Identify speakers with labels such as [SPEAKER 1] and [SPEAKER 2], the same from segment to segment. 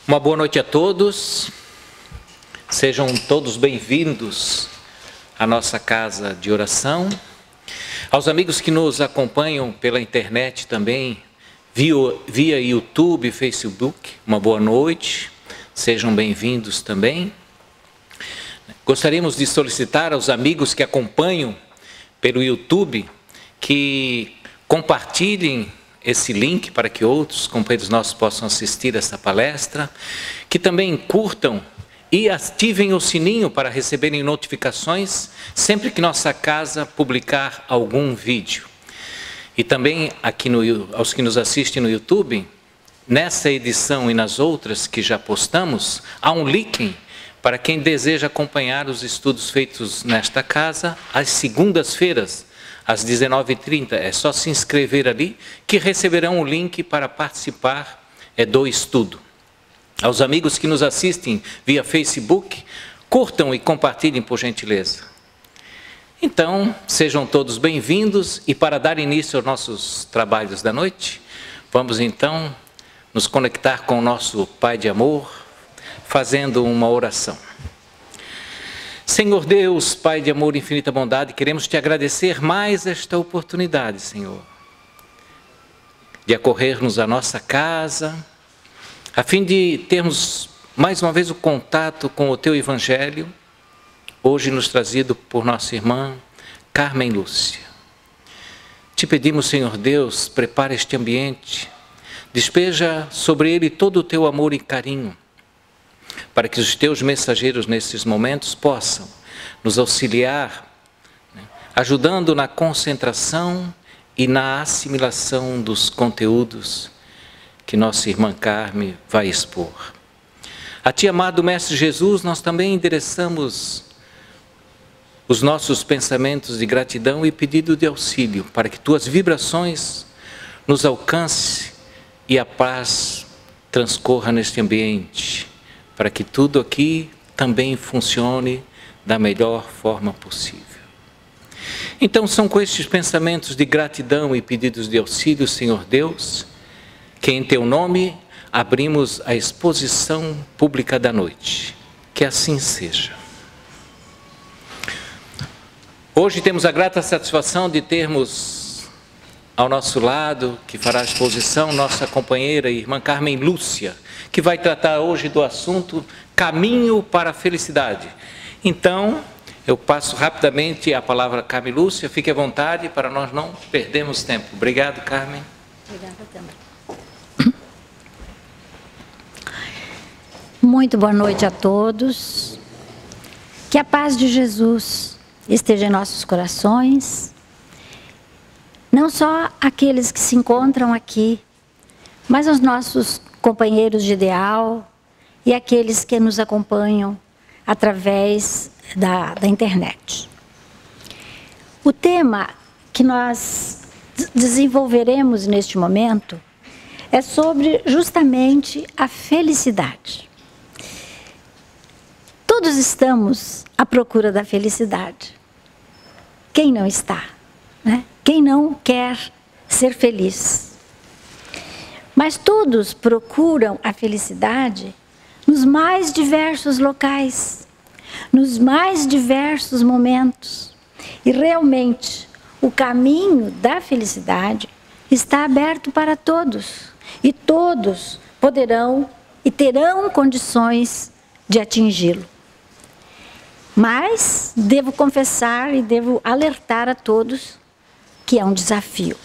[SPEAKER 1] Uma boa noite a todos, sejam todos bem-vindos à nossa casa de oração. Aos amigos que nos acompanham pela internet também, via YouTube, Facebook, uma boa noite, sejam bem-vindos também. Gostaríamos de solicitar aos amigos que acompanham pelo YouTube que compartilhem esse link para que outros companheiros nossos possam assistir essa palestra, que também curtam e ativem o sininho para receberem notificações sempre que nossa casa publicar algum vídeo. E também aqui aos que nos assistem no YouTube, nessa edição e nas outras que já postamos, há um link para quem deseja acompanhar os estudos feitos nesta casa às segundas-feiras, às 19h30, é só se inscrever ali, que receberão o link para participar do estudo. Aos amigos que nos assistem via Facebook, curtam e compartilhem por gentileza. Então, sejam todos bem-vindos e para dar início aos nossos trabalhos da noite, vamos então nos conectar com o nosso Pai de amor, fazendo uma oração. Senhor Deus, Pai de amor e infinita bondade, queremos te agradecer mais esta oportunidade, Senhor, de acorrer-nos à nossa casa, a fim de termos mais uma vez o contato com o teu Evangelho, hoje nos trazido por nossa irmã Carmen Lúcia. Te pedimos, Senhor Deus, prepara este ambiente, despeja sobre ele todo o teu amor e carinho, para que os teus mensageiros nesses momentos possam nos auxiliar, ajudando na concentração e na assimilação dos conteúdos que nossa irmã Carmen vai expor. A ti, amado Mestre Jesus, nós também endereçamos os nossos pensamentos de gratidão e pedido de auxílio, para que tuas vibrações nos alcance e a paz transcorra neste ambiente, para que tudo aqui também funcione da melhor forma possível. Então são com estes pensamentos de gratidão e pedidos de auxílio, Senhor Deus, que em teu nome abrimos a exposição pública da noite. Que assim seja. Hoje temos a grata satisfação de termos ao nosso lado, que fará a exposição, nossa companheira e irmã Carmen Lúcia, que vai tratar hoje do assunto Caminho para a Felicidade. Então, eu passo rapidamente a palavra a Carmen Lúcia, fique à vontade para nós não perdermos tempo. Obrigado, Carmen.
[SPEAKER 2] Obrigada também. Muito boa noite a todos. Que a paz de Jesus esteja em nossos corações. Não só aqueles que se encontram aqui, mas os nossos companheiros de ideal e aqueles que nos acompanham através da internet. O tema que nós desenvolveremos neste momento é sobre justamente a felicidade. Todos estamos à procura da felicidade. Quem não está, né? Quem não quer ser feliz? Mas todos procuram a felicidade nos mais diversos locais, nos mais diversos momentos. E realmente, o caminho da felicidade está aberto para todos. E todos poderão e terão condições de atingi-lo. Mas devo confessar e devo alertar a todos que é um desafio.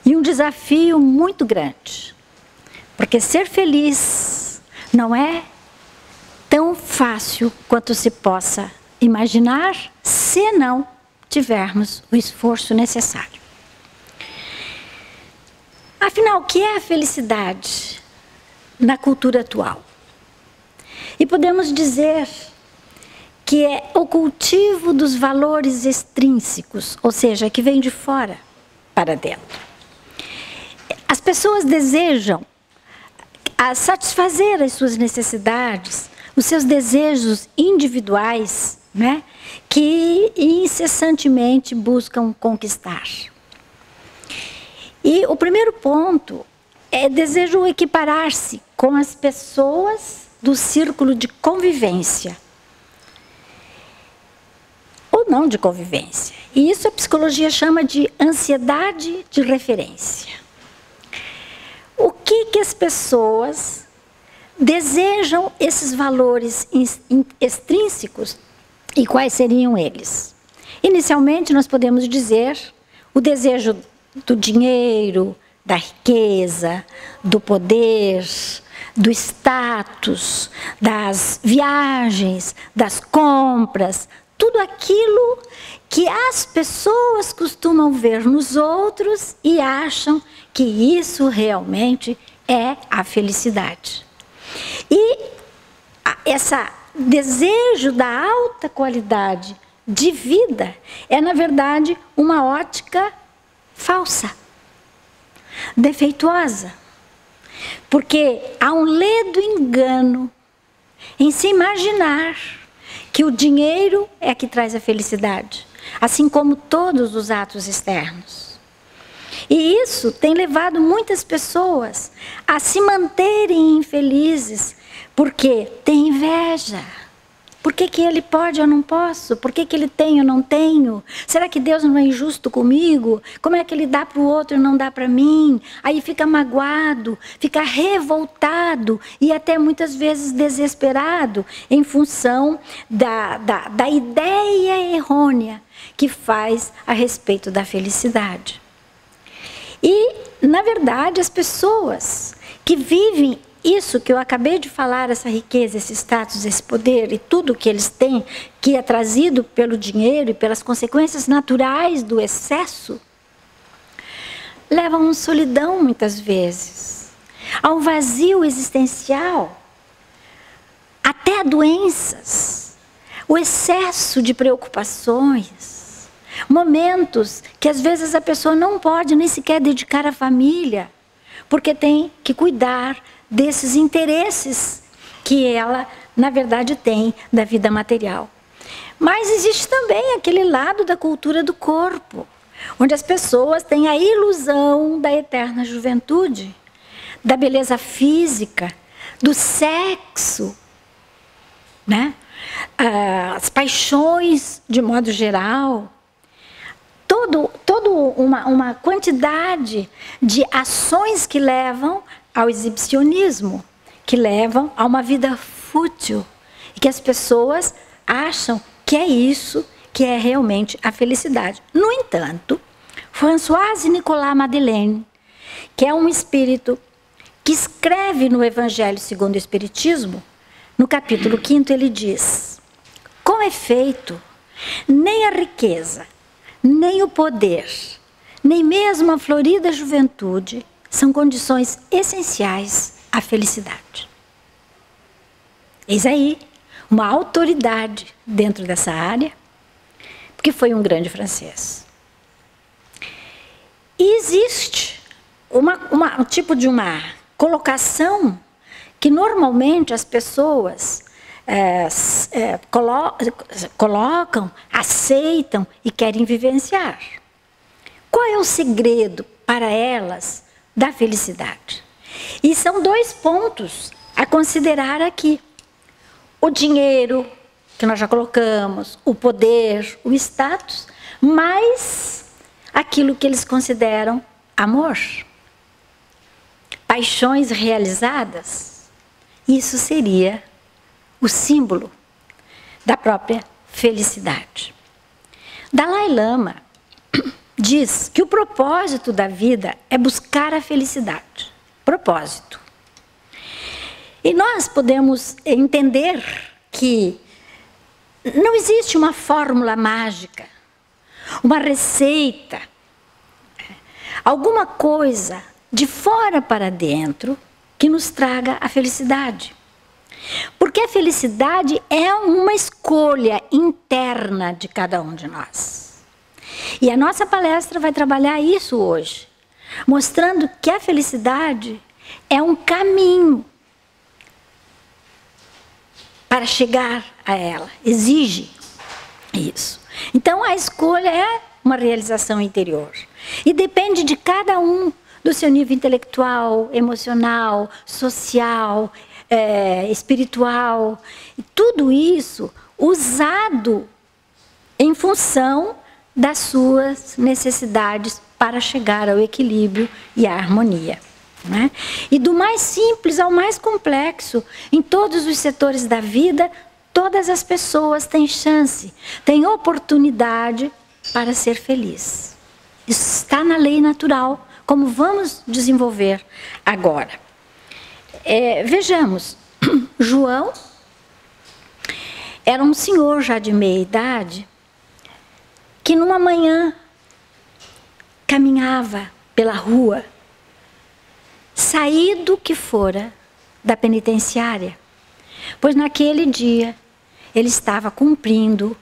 [SPEAKER 2] E um desafio muito grande, porque ser feliz não é tão fácil quanto se possa imaginar, se não tivermos o esforço necessário. Afinal, o que é a felicidade na cultura atual? E podemos dizer que é o cultivo dos valores extrínsecos, ou seja, que vem de fora para dentro. As pessoas desejam satisfazer as suas necessidades, os seus desejos individuais, né, que incessantemente buscam conquistar. E o primeiro ponto é desejo equiparar-se com as pessoas do círculo de convivência. Ou não de convivência. E isso a psicologia chama de ansiedade de referência. O que as pessoas desejam esses valores extrínsecos e quais seriam eles? Inicialmente, nós podemos dizer o desejo do dinheiro, da riqueza, do poder, do status, das viagens, das compras, tudo aquilo que as pessoas costumam ver nos outros e acham que isso realmente é a felicidade. E esse desejo da alta qualidade de vida é, na verdade, uma ótica falsa, defeituosa. Porque há um ledo engano em se imaginar que o dinheiro é que traz a felicidade, assim como todos os atos externos. E isso tem levado muitas pessoas a se manterem infelizes, porque tem inveja. Por que ele pode e eu não posso? Por que ele tem e eu não tenho? Será que Deus não é injusto comigo? Como é que ele dá para o outro e não dá para mim? Aí fica magoado, fica revoltado e até muitas vezes desesperado em função da ideia errônea que faz a respeito da felicidade. E, na verdade, as pessoas que vivem isso que eu acabei de falar, essa riqueza, esse status, esse poder e tudo que eles têm, que é trazido pelo dinheiro e pelas consequências naturais do excesso, levam a solidão muitas vezes, a um vazio existencial, até a doenças, o excesso de preocupações, momentos que às vezes a pessoa não pode nem sequer dedicar à família, porque tem que cuidar desses interesses que ela, na verdade, tem da vida material. Mas existe também aquele lado da cultura do corpo, onde as pessoas têm a ilusão da eterna juventude, da beleza física, do sexo, né? As paixões de modo geral, toda uma quantidade de ações que levam ao exibicionismo, que levam a uma vida fútil, e que as pessoas acham que é isso que é realmente a felicidade. No entanto, Françoise Nicolas Madeleine, que é um espírito que escreve no Evangelho segundo o Espiritismo, no capítulo 5º ele diz: com efeito, nem a riqueza, nem o poder, nem mesmo a florida juventude são condições essenciais à felicidade. Eis aí uma autoridade dentro dessa área, porque foi um grande francês. E existe um tipo de uma colocação que normalmente as pessoas colocam, aceitam e querem vivenciar. Qual é o segredo para elas da felicidade? E são 2 pontos a considerar aqui. O dinheiro, que nós já colocamos, o poder, o status, mais aquilo que eles consideram amor. Paixões realizadas, isso seria o símbolo da própria felicidade. Dalai Lama diz que o propósito da vida é buscar a felicidade. Propósito. E nós podemos entender que não existe uma fórmula mágica, uma receita, alguma coisa de fora para dentro que nos traga a felicidade. Porque a felicidade é uma escolha interna de cada um de nós. E a nossa palestra vai trabalhar isso hoje, mostrando que a felicidade é um caminho para chegar a ela, exige isso. Então a escolha é uma realização interior e depende de cada um do seu nível intelectual, emocional, social, espiritual. E tudo isso usado em função das suas necessidades para chegar ao equilíbrio e à harmonia. Né? E do mais simples ao mais complexo, em todos os setores da vida, todas as pessoas têm chance, têm oportunidade para ser feliz. Isso está na lei natural, como vamos desenvolver agora. Vejamos, João era um senhor já de meia idade, que numa manhã caminhava pela rua, saído que fora da penitenciária, pois naquele dia ele estava cumprindo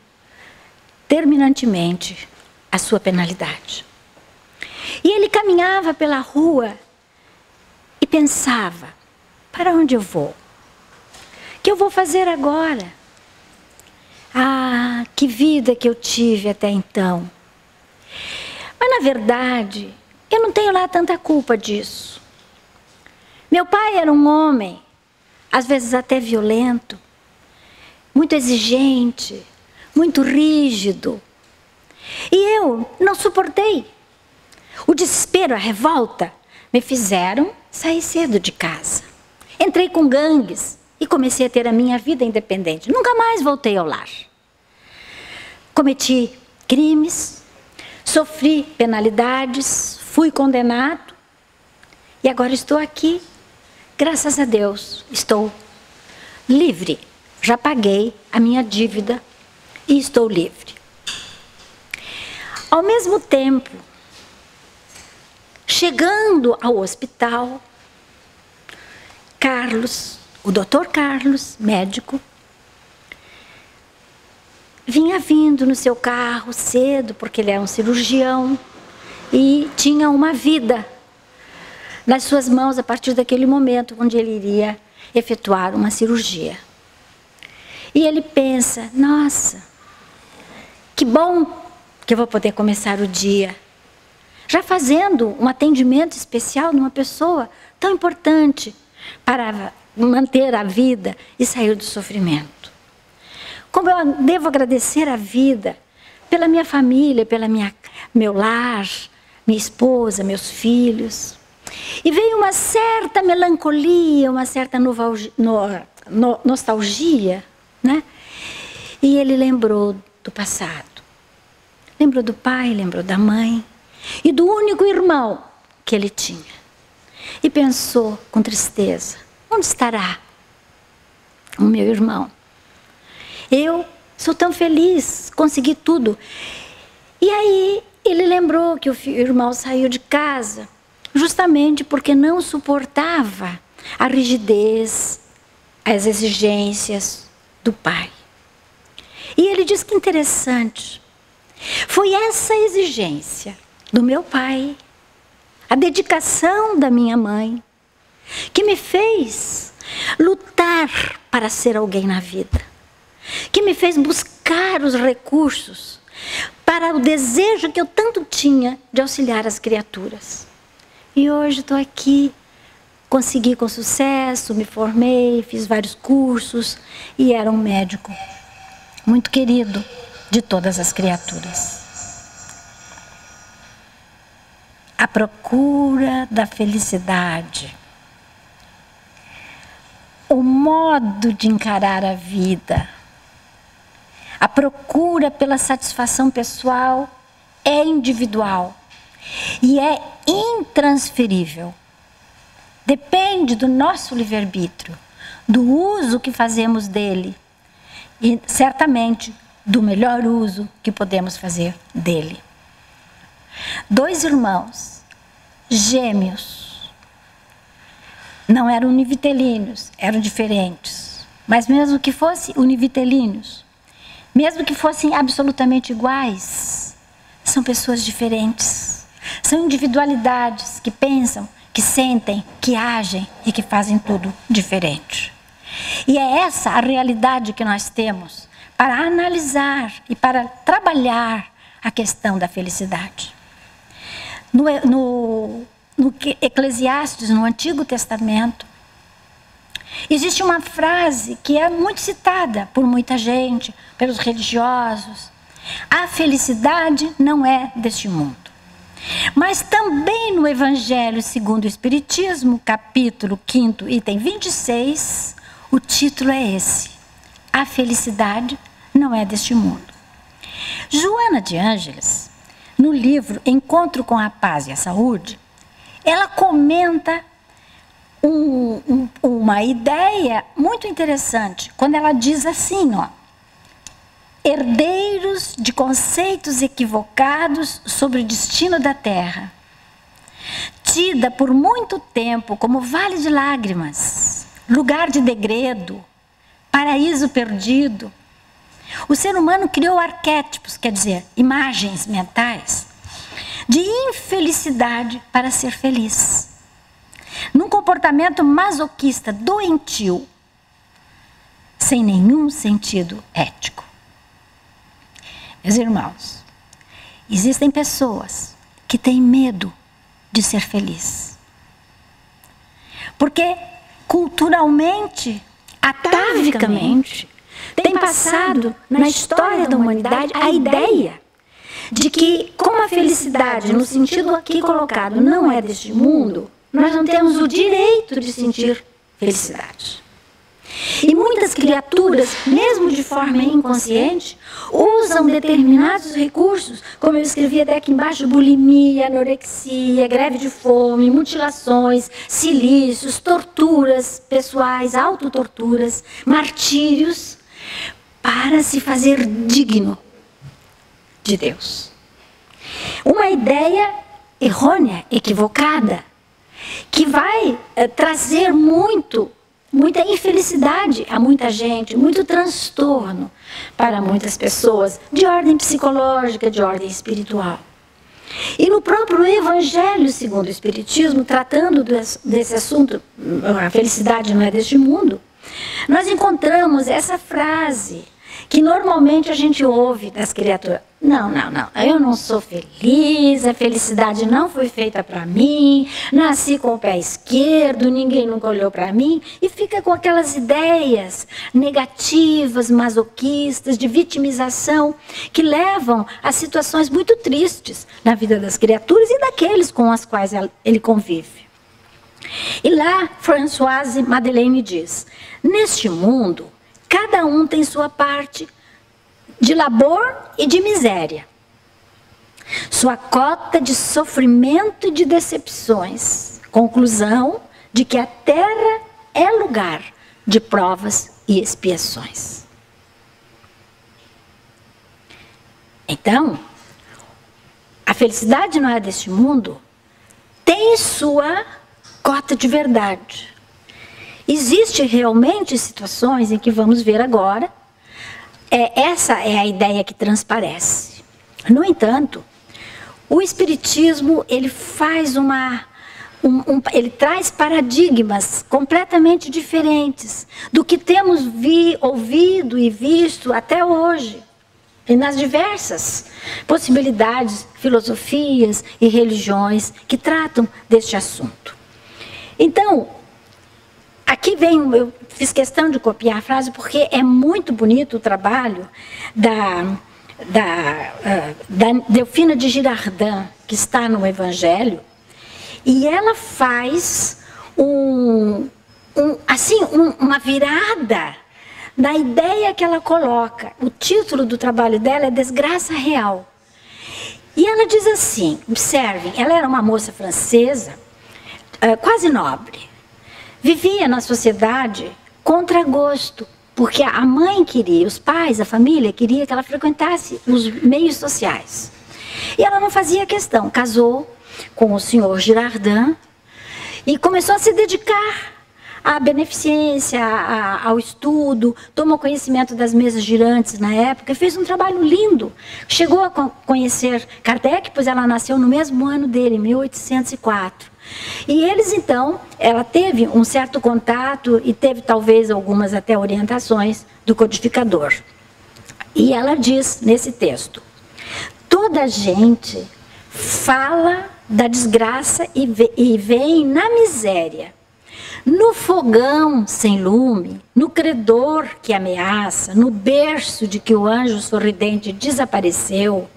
[SPEAKER 2] terminantemente a sua penalidade. E ele caminhava pela rua e pensava: para onde eu vou? O que eu vou fazer agora? Ah, que vida que eu tive até então. Mas na verdade, eu não tenho lá tanta culpa disso. Meu pai era um homem, às vezes até violento, muito exigente, muito rígido. E eu não suportei. O desespero, a revolta, me fizeram sair cedo de casa. Entrei com gangues e comecei a ter a minha vida independente. Nunca mais voltei ao lar. Cometi crimes, sofri penalidades, fui condenado e agora estou aqui. Graças a Deus, estou livre. Já paguei a minha dívida e estou livre. Ao mesmo tempo, chegando ao hospital, Carlos, o doutor Carlos, médico, vinha vindo no seu carro cedo, porque ele é um cirurgião, e tinha uma vida nas suas mãos a partir daquele momento onde ele iria efetuar uma cirurgia. E ele pensa: nossa, que bom que eu vou poder começar o dia já fazendo um atendimento especial numa pessoa tão importante para manter a vida e sair do sofrimento. Como eu devo agradecer a vida pela minha família, pela meu lar, minha esposa, meus filhos. E veio uma certa melancolia, uma certa nostalgia, né? E ele lembrou do passado. Lembrou do pai, lembrou da mãe e do único irmão que ele tinha. E pensou com tristeza: onde estará o meu irmão? Eu sou tão feliz, consegui tudo. E aí ele lembrou que o irmão saiu de casa justamente porque não suportava a rigidez, as exigências do pai. E ele diz que interessante, foi essa exigência do meu pai, a dedicação da minha mãe, que me fez lutar para ser alguém na vida, que me fez buscar os recursos para o desejo que eu tanto tinha de auxiliar as criaturas. E hoje estou aqui, consegui com sucesso, me formei, fiz vários cursos e era um médico muito querido de todas as criaturas. A procura da felicidade, o modo de encarar a vida, a procura pela satisfação pessoal é individual e é intransferível. Depende do nosso livre-arbítrio, do uso que fazemos dele e, certamente, do melhor uso que podemos fazer dele. Dois irmãos, gêmeos, não eram univitelíneos, eram diferentes. Mas mesmo que fossem univitelíneos, mesmo que fossem absolutamente iguais, são pessoas diferentes. São individualidades que pensam, que sentem, que agem e que fazem tudo diferente. E é essa a realidade que nós temos para analisar e para trabalhar a questão da felicidade. No no Eclesiastes, no Antigo Testamento, existe uma frase que é muito citada por muita gente, pelos religiosos. A felicidade não é deste mundo. Mas também no Evangelho segundo o Espiritismo, capítulo 5º, item 26, o título é esse: a felicidade não é deste mundo. Joana de Ângeles, no livro Encontro com a Paz e a Saúde, ela comenta uma ideia muito interessante, quando ela diz assim, ó: herdeiros de conceitos equivocados sobre o destino da Terra, tida por muito tempo como vale de lágrimas, lugar de degredo, paraíso perdido. O ser humano criou arquétipos, quer dizer, imagens mentais, de infelicidade para ser feliz, num comportamento masoquista doentio, sem nenhum sentido ético. Meus irmãos, existem pessoas que têm medo de ser feliz, porque culturalmente, atavicamente, tem passado na história da humanidade a ideia de que, como a felicidade, no sentido aqui colocado, não é deste mundo, nós não temos o direito de sentir felicidade. E muitas criaturas, mesmo de forma inconsciente, usam determinados recursos, como eu escrevi até aqui embaixo: bulimia, anorexia, greve de fome, mutilações, silícios, torturas pessoais, autotorturas, martírios, para se fazer digno de Deus. Uma ideia errônea, equivocada, que vai trazer muita infelicidade a muita gente, muito transtorno para muitas pessoas, de ordem psicológica, de ordem espiritual. E no próprio Evangelho segundo o Espiritismo, tratando desse assunto, a felicidade não é deste mundo, nós encontramos essa frase que normalmente a gente ouve das criaturas: não, eu não sou feliz, a felicidade não foi feita para mim, nasci com o pé esquerdo, ninguém nunca olhou para mim, e fica com aquelas ideias negativas, masoquistas, de vitimização, que levam a situações muito tristes na vida das criaturas e daqueles com os quais ele convive. E lá, Françoise Madeleine diz: neste mundo, cada um tem sua parte de labor e de miséria, sua cota de sofrimento e de decepções. Conclusão de que a Terra é lugar de provas e expiações. Então, a felicidade não é deste mundo, tem sua cota de verdade. Existem realmente situações em que vamos ver agora. Essa é a ideia que transparece. No entanto, o Espiritismo, ele faz ele traz paradigmas completamente diferentes do que temos ouvido e visto até hoje, e nas diversas possibilidades, filosofias e religiões que tratam deste assunto. Então, aqui eu fiz questão de copiar a frase porque é muito bonito o trabalho da Delfina de Girardin, que está no Evangelho, e ela faz uma virada na ideia que ela coloca. O título do trabalho dela é Desgraça Real. E ela diz assim, observem, ela era uma moça francesa, quase nobre. Vivia na sociedade contra gosto, porque a mãe queria, os pais, a família queria que ela frequentasse os meios sociais. E ela não fazia questão, casou com o senhor Girardin e começou a se dedicar à beneficência, ao estudo, tomou conhecimento das mesas girantes na época, fez um trabalho lindo. Chegou a conhecer Kardec, pois ela nasceu no mesmo ano dele, em 1804. E eles, então, ela teve um certo contato e teve talvez algumas até orientações do codificador. E ela diz nesse texto: toda gente fala da desgraça e veem na miséria, no fogão sem lume, no credor que ameaça, no berço de que o anjo sorridente desapareceu,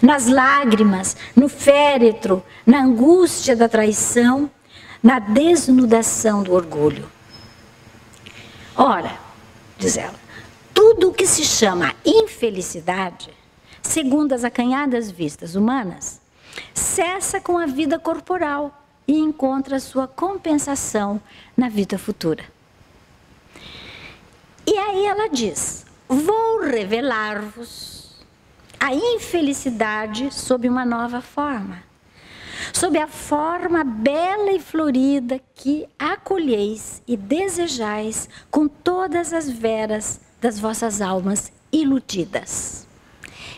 [SPEAKER 2] nas lágrimas, no féretro, na angústia da traição, na desnudação do orgulho. Ora, diz ela, tudo o que se chama infelicidade, segundo as acanhadas vistas humanas, cessa com a vida corporal e encontra sua compensação na vida futura. E aí ela diz, vou revelar-vos a infelicidade sob uma nova forma, sob a forma bela e florida que acolheis e desejais com todas as veras das vossas almas iludidas.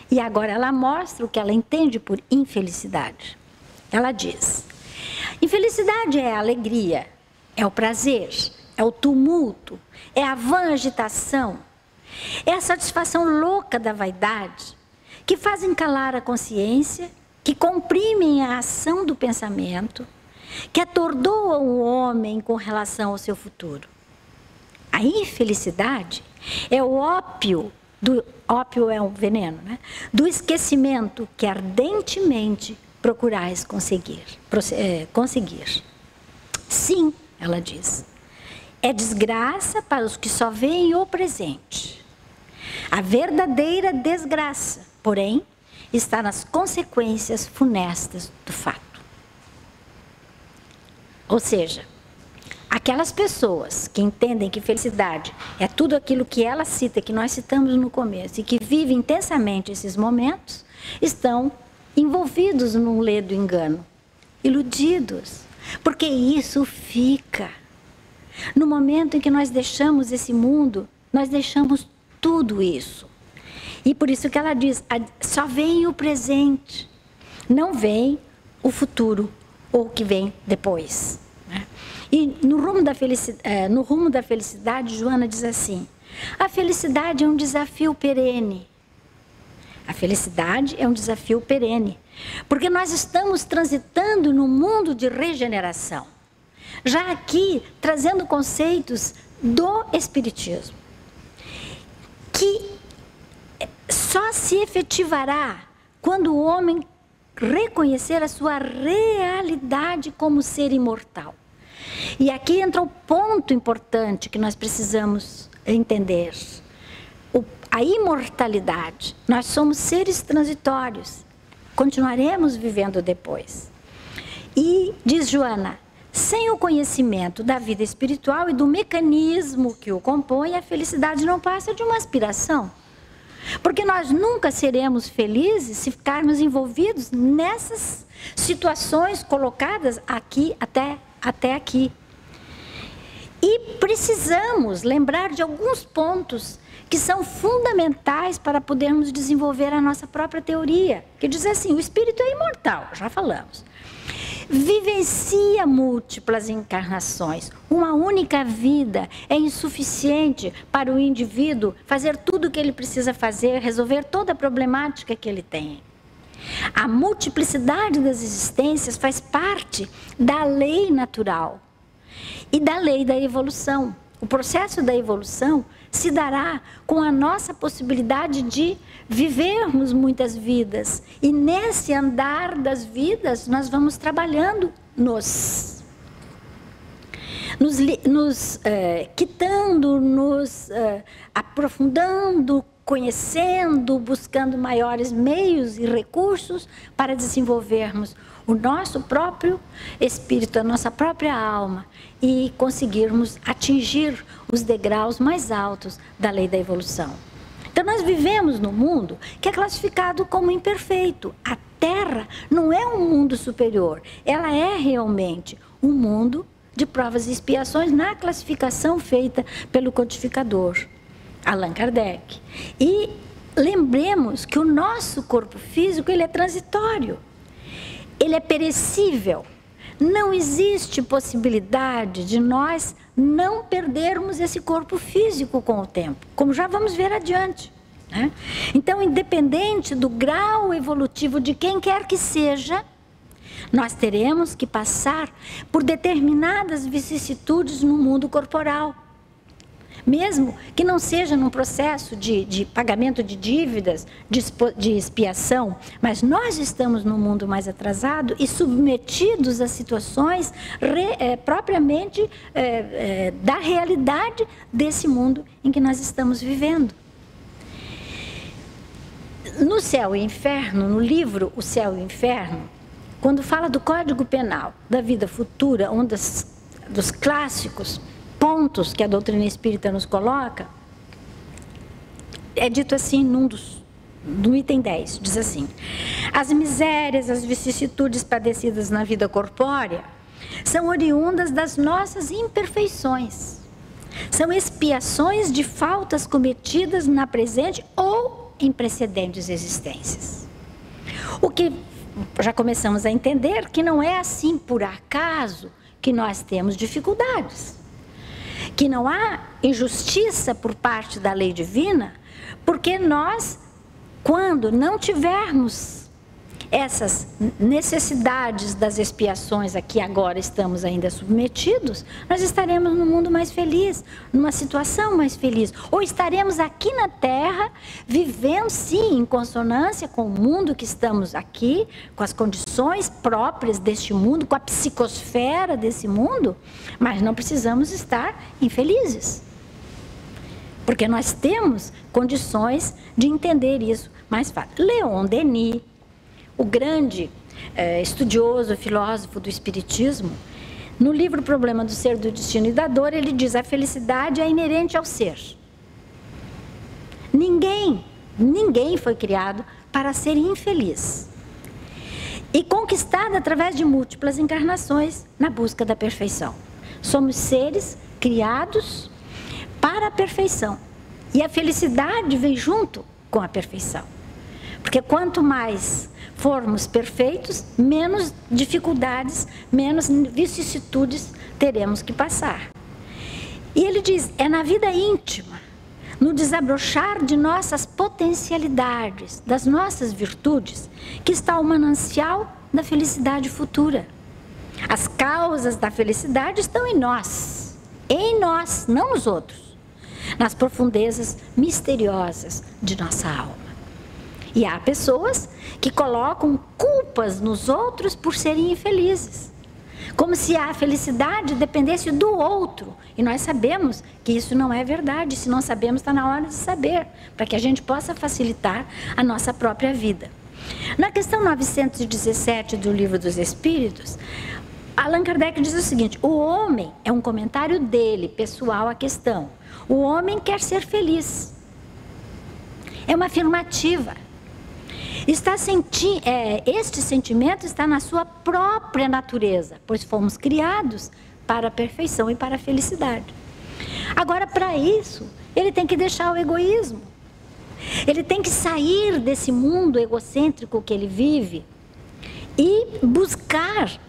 [SPEAKER 2] E agora ela mostra o que ela entende por infelicidade. Ela diz, infelicidade é a alegria, é o prazer, é o tumulto, é a vã agitação, é a satisfação louca da vaidade, que fazem calar a consciência, que comprimem a ação do pensamento, que atordoam o homem com relação ao seu futuro. A infelicidade é o ópio é um veneno, né? Do esquecimento que ardentemente procurais conseguir. Sim, ela diz, é desgraça para os que só veem o presente. A verdadeira desgraça, porém, está nas consequências funestas do fato. Ou seja, aquelas pessoas que entendem que felicidade é tudo aquilo que ela cita, que nós citamos no começo, e que vivem intensamente esses momentos, estão envolvidos num ledo engano, iludidos, porque isso fica. No momento em que nós deixamos esse mundo, nós deixamos tudo isso. E por isso que ela diz, só vem o presente, não vem o futuro ou o que vem depois. Né? E no rumo da felicidade, Joana diz assim, a felicidade é um desafio perene. A felicidade é um desafio perene, porque nós estamos transitando num mundo de regeneração. Já aqui, trazendo conceitos do Espiritismo, que só se efetivará quando o homem reconhecer a sua realidade como ser imortal. E aqui entra o ponto importante que nós precisamos entender. A imortalidade. Nós somos seres transitórios. Continuaremos vivendo depois. E, diz Joana, sem o conhecimento da vida espiritual e do mecanismo que o compõe, a felicidade não passa de uma aspiração. Porque nós nunca seremos felizes se ficarmos envolvidos nessas situações colocadas aqui, até aqui. E precisamos lembrar de alguns pontos que são fundamentais para podermos desenvolver a nossa própria teoria, que diz assim, o espírito é imortal, já falamos. Vivencia múltiplas encarnações. Uma única vida é insuficiente para o indivíduo fazer tudo o que ele precisa fazer, resolver toda a problemática que ele tem. A multiplicidade das existências faz parte da lei natural e da lei da evolução. O processo da evolução se dará com a nossa possibilidade de vivermos muitas vidas. E nesse andar das vidas, nós vamos trabalhando quitando, nos aprofundando, conhecendo, buscando maiores meios e recursos para desenvolvermos o nosso próprio espírito, a nossa própria alma e conseguirmos atingir os degraus mais altos da lei da evolução. Então nós vivemos num mundo que é classificado como imperfeito. A Terra não é um mundo superior, ela é realmente um mundo de provas e expiações na classificação feita pelo codificador Allan Kardec. E lembremos que o nosso corpo físico ele é transitório, ele é perecível. Não existe possibilidade de nós não perdermos esse corpo físico com o tempo, como já vamos ver adiante, né? Então, independente do grau evolutivo de quem quer que seja, Nós teremos que passar por determinadas vicissitudes no mundo corporal. Mesmo que não seja num processo de pagamento de dívidas, de expiação, mas nós estamos num mundo mais atrasado e submetidos a situações propriamente da realidade desse mundo em que nós estamos vivendo. No Céu e Inferno, no livro O Céu e o Inferno, quando fala do Código Penal da vida futura, um dos clássicos pontos que a doutrina espírita nos coloca, é dito assim no item 10, diz assim: as misérias, as vicissitudes padecidas na vida corpórea são oriundas das nossas imperfeições, são expiações de faltas cometidas na presente ou em precedentes existências. O que já começamos a entender que não é assim por acaso que nós temos dificuldades, que não há injustiça por parte da lei divina, porque nós, quando não tivermos essas necessidades das expiações a que agora estamos ainda submetidos, nós estaremos num mundo mais feliz, numa situação mais feliz, ou estaremos aqui na Terra, vivendo sim em consonância com o mundo que estamos aqui, com as condições próprias deste mundo, com a psicosfera desse mundo, mas não precisamos estar infelizes, porque nós temos condições de entender isso mais fácil. Leon Denis, o grande estudioso, filósofo do Espiritismo, no livro Problema do Ser, do Destino e da Dor, ele diz: a felicidade é inerente ao ser. Ninguém foi criado para ser infeliz. E conquistado através de múltiplas encarnações na busca da perfeição. Somos seres criados para a perfeição. E a felicidade vem junto com a perfeição. Porque quanto mais formos perfeitos, menos dificuldades, menos vicissitudes teremos que passar. E ele diz, é na vida íntima, no desabrochar de nossas potencialidades, das nossas virtudes, que está o manancial da felicidade futura. As causas da felicidade estão em nós, não nos outros, nas profundezas misteriosas de nossa alma. E há pessoas que colocam culpas nos outros por serem infelizes, como se a felicidade dependesse do outro. E nós sabemos que isso não é verdade. Se não sabemos, está na hora de saber, para que a gente possa facilitar a nossa própria vida. Na questão 917 do Livro dos Espíritos, Allan Kardec diz o seguinte: o homem, é um comentário dele, pessoal, à questão, o homem quer ser feliz. É uma afirmativa. Este sentimento está na sua própria natureza, pois fomos criados para a perfeição e para a felicidade. Agora, para isso, ele tem que deixar o egoísmo. Ele tem que sair desse mundo egocêntrico que ele vive e buscar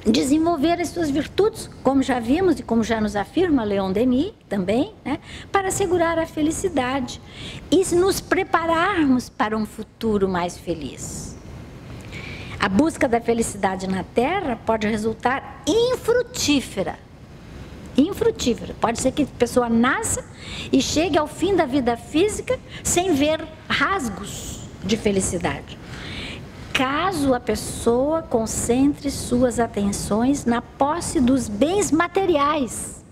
[SPEAKER 2] desenvolver as suas virtudes, como já vimos e como já nos afirma Leon Denis também, né, para assegurar a felicidade e nos prepararmos para um futuro mais feliz. A busca da felicidade na Terra pode resultar infrutífera. Infrutífera. Pode ser que a pessoa nasça e chegue ao fim da vida física sem ver rasgos de felicidade. Caso a pessoa concentre suas atenções na posse dos bens materiais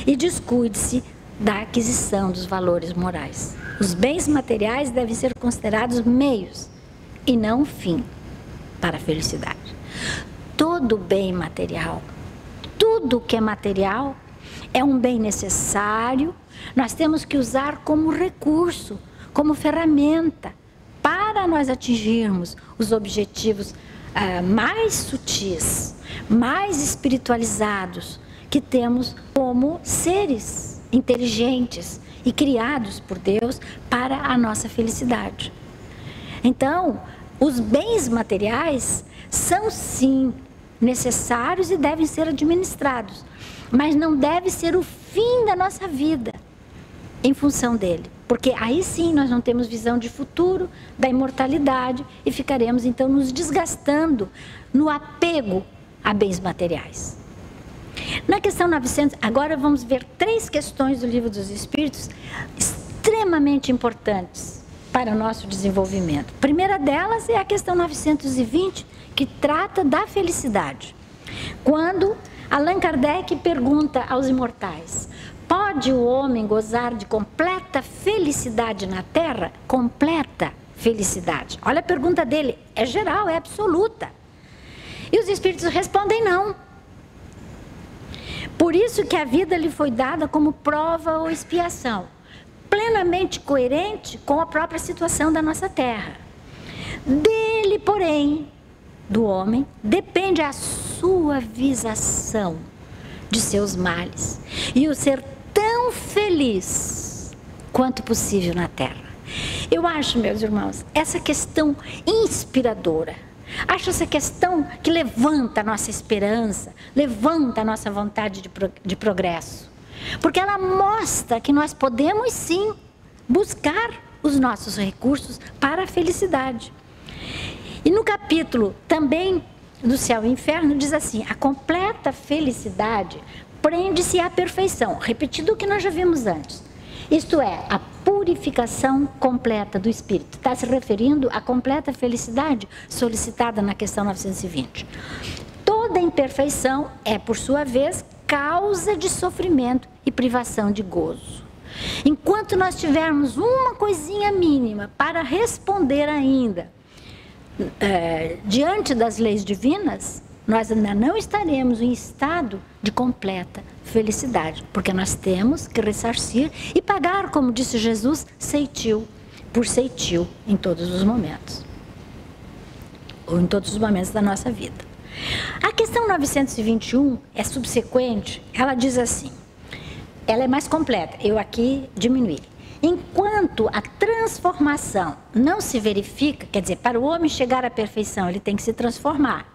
[SPEAKER 2] e descuide-se da aquisição dos valores morais. Os bens materiais devem ser considerados meios e não fim para a felicidade. Todo bem material, tudo que é material, é um bem necessário, nós temos que usar como recurso, como ferramenta, para nós atingirmos os objetivos mais sutis, mais espiritualizados que temos como seres inteligentes e criados por Deus para a nossa felicidade. Então, os bens materiais são sim necessários e devem ser administrados, mas não deve ser o fim da nossa vida. em função dele. Porque aí sim nós não temos visão de futuro, da imortalidade, e ficaremos então nos desgastando no apego a bens materiais. Na questão 900, agora vamos ver 3 questões do Livro dos Espíritos extremamente importantes para o nosso desenvolvimento. A primeira delas é a questão 920, que trata da felicidade. Quando Allan Kardec pergunta aos imortais: pode o homem gozar de completa felicidade na Terra? Completa felicidade. Olha a pergunta dele, é geral, é absoluta. E os espíritos respondem não. Por isso que a vida lhe foi dada como prova ou expiação, plenamente coerente com a própria situação da nossa Terra. Dele, porém, do homem, depende a suavização de seus males e o ser tão feliz quanto possível na Terra. Eu acho, meus irmãos, essa questão inspiradora. Acho essa questão que levanta a nossa esperança, levanta a nossa vontade de progresso. Porque ela mostra que nós podemos sim buscar os nossos recursos para a felicidade. E no capítulo também do Céu e Inferno diz assim: a completa felicidade prende-se à perfeição, repetido o que nós já vimos antes. Isto é, a purificação completa do espírito. Está se referindo à completa felicidade solicitada na questão 920. Toda imperfeição é, por sua vez, causa de sofrimento e privação de gozo. Enquanto nós tivermos uma coisinha mínima para responder ainda diante das leis divinas, nós ainda não estaremos em estado de completa felicidade, porque nós temos que ressarcir e pagar, como disse Jesus, ceitil por ceitil em todos os momentos, ou em todos os momentos da nossa vida. A questão 921 é subsequente, ela diz assim, ela é mais completa, eu aqui diminuí. Enquanto a transformação não se verifica, quer dizer, para o homem chegar à perfeição, ele tem que se transformar.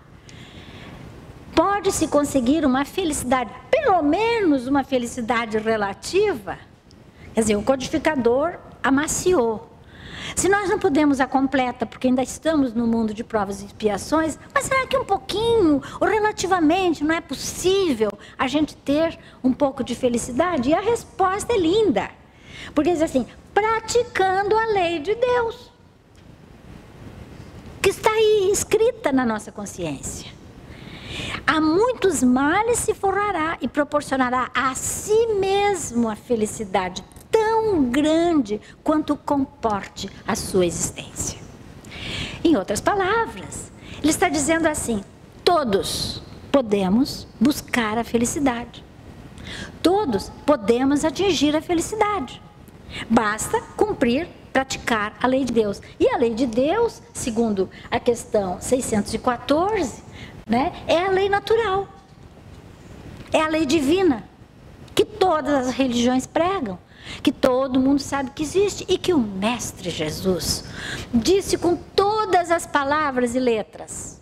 [SPEAKER 2] Pode-se conseguir uma felicidade, pelo menos uma felicidade relativa, quer dizer, o codificador amaciou. Se nós não podemos a completa, porque ainda estamos no mundo de provas e expiações, mas será que um pouquinho, ou relativamente, não é possível a gente ter um pouco de felicidade? E a resposta é linda, porque diz assim, praticando a lei de Deus, que está aí escrita na nossa consciência. A muitos males se forrará e proporcionará a si mesmo a felicidade tão grande quanto comporte a sua existência. Em outras palavras, ele está dizendo assim, todos podemos buscar a felicidade. Todos podemos atingir a felicidade. Basta cumprir, praticar a lei de Deus. E a lei de Deus, segundo a questão 614, é a lei natural, é a lei divina, que todas as religiões pregam, que todo mundo sabe que existe e que o Mestre Jesus disse com todas as palavras e letras: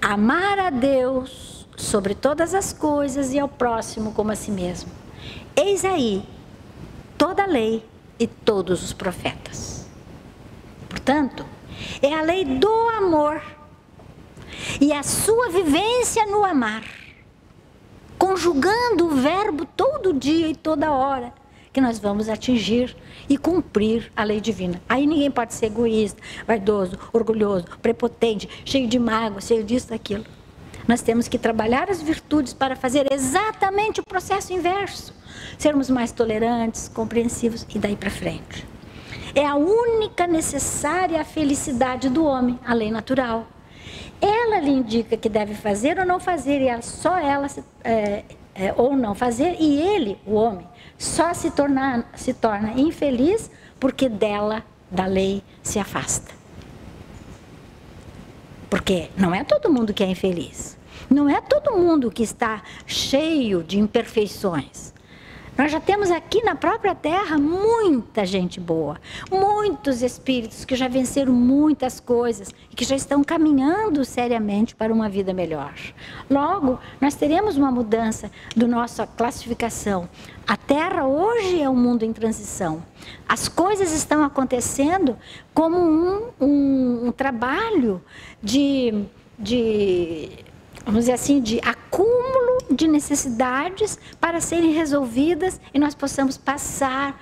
[SPEAKER 2] amar a Deus sobre todas as coisas e ao próximo como a si mesmo. Eis aí toda a lei e todos os profetas. Portanto, é a lei do amor e a sua vivência no amar, conjugando o verbo todo dia e toda hora, que nós vamos atingir e cumprir a lei divina. Aí ninguém pode ser egoísta, vaidoso, orgulhoso, prepotente, cheio de mágoa, cheio disso, daquilo. Nós temos que trabalhar as virtudes para fazer exatamente o processo inverso. Sermos mais tolerantes, compreensivos e daí para frente. É a única necessária felicidade do homem, a lei natural. Ela lhe indica que deve fazer ou não fazer, e só ela ou não fazer, e ele, o homem, só se torna infeliz porque dela, da lei, se afasta. Porque não é todo mundo que é infeliz, não é todo mundo que está cheio de imperfeições. Nós já temos aqui na própria Terra muita gente boa, muitos espíritos que já venceram muitas coisas e que já estão caminhando seriamente para uma vida melhor. Logo, nós teremos uma mudança da nossa classificação. A Terra hoje é um mundo em transição. As coisas estão acontecendo como um trabalho vamos dizer assim, de acúmulo de necessidades para serem resolvidas e nós possamos passar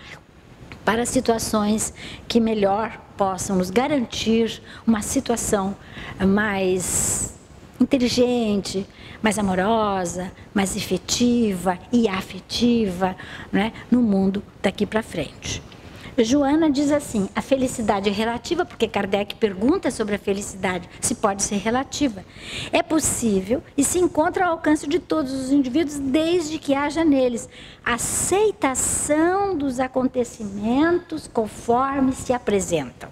[SPEAKER 2] para situações que melhor possam nos garantir uma situação mais inteligente, mais amorosa, mais efetiva e afetiva, né, no mundo daqui para frente. Joana diz assim, a felicidade é relativa, porque Kardec pergunta sobre a felicidade, se pode ser relativa. É possível e se encontra ao alcance de todos os indivíduos, desde que haja neles aceitação dos acontecimentos conforme se apresentam.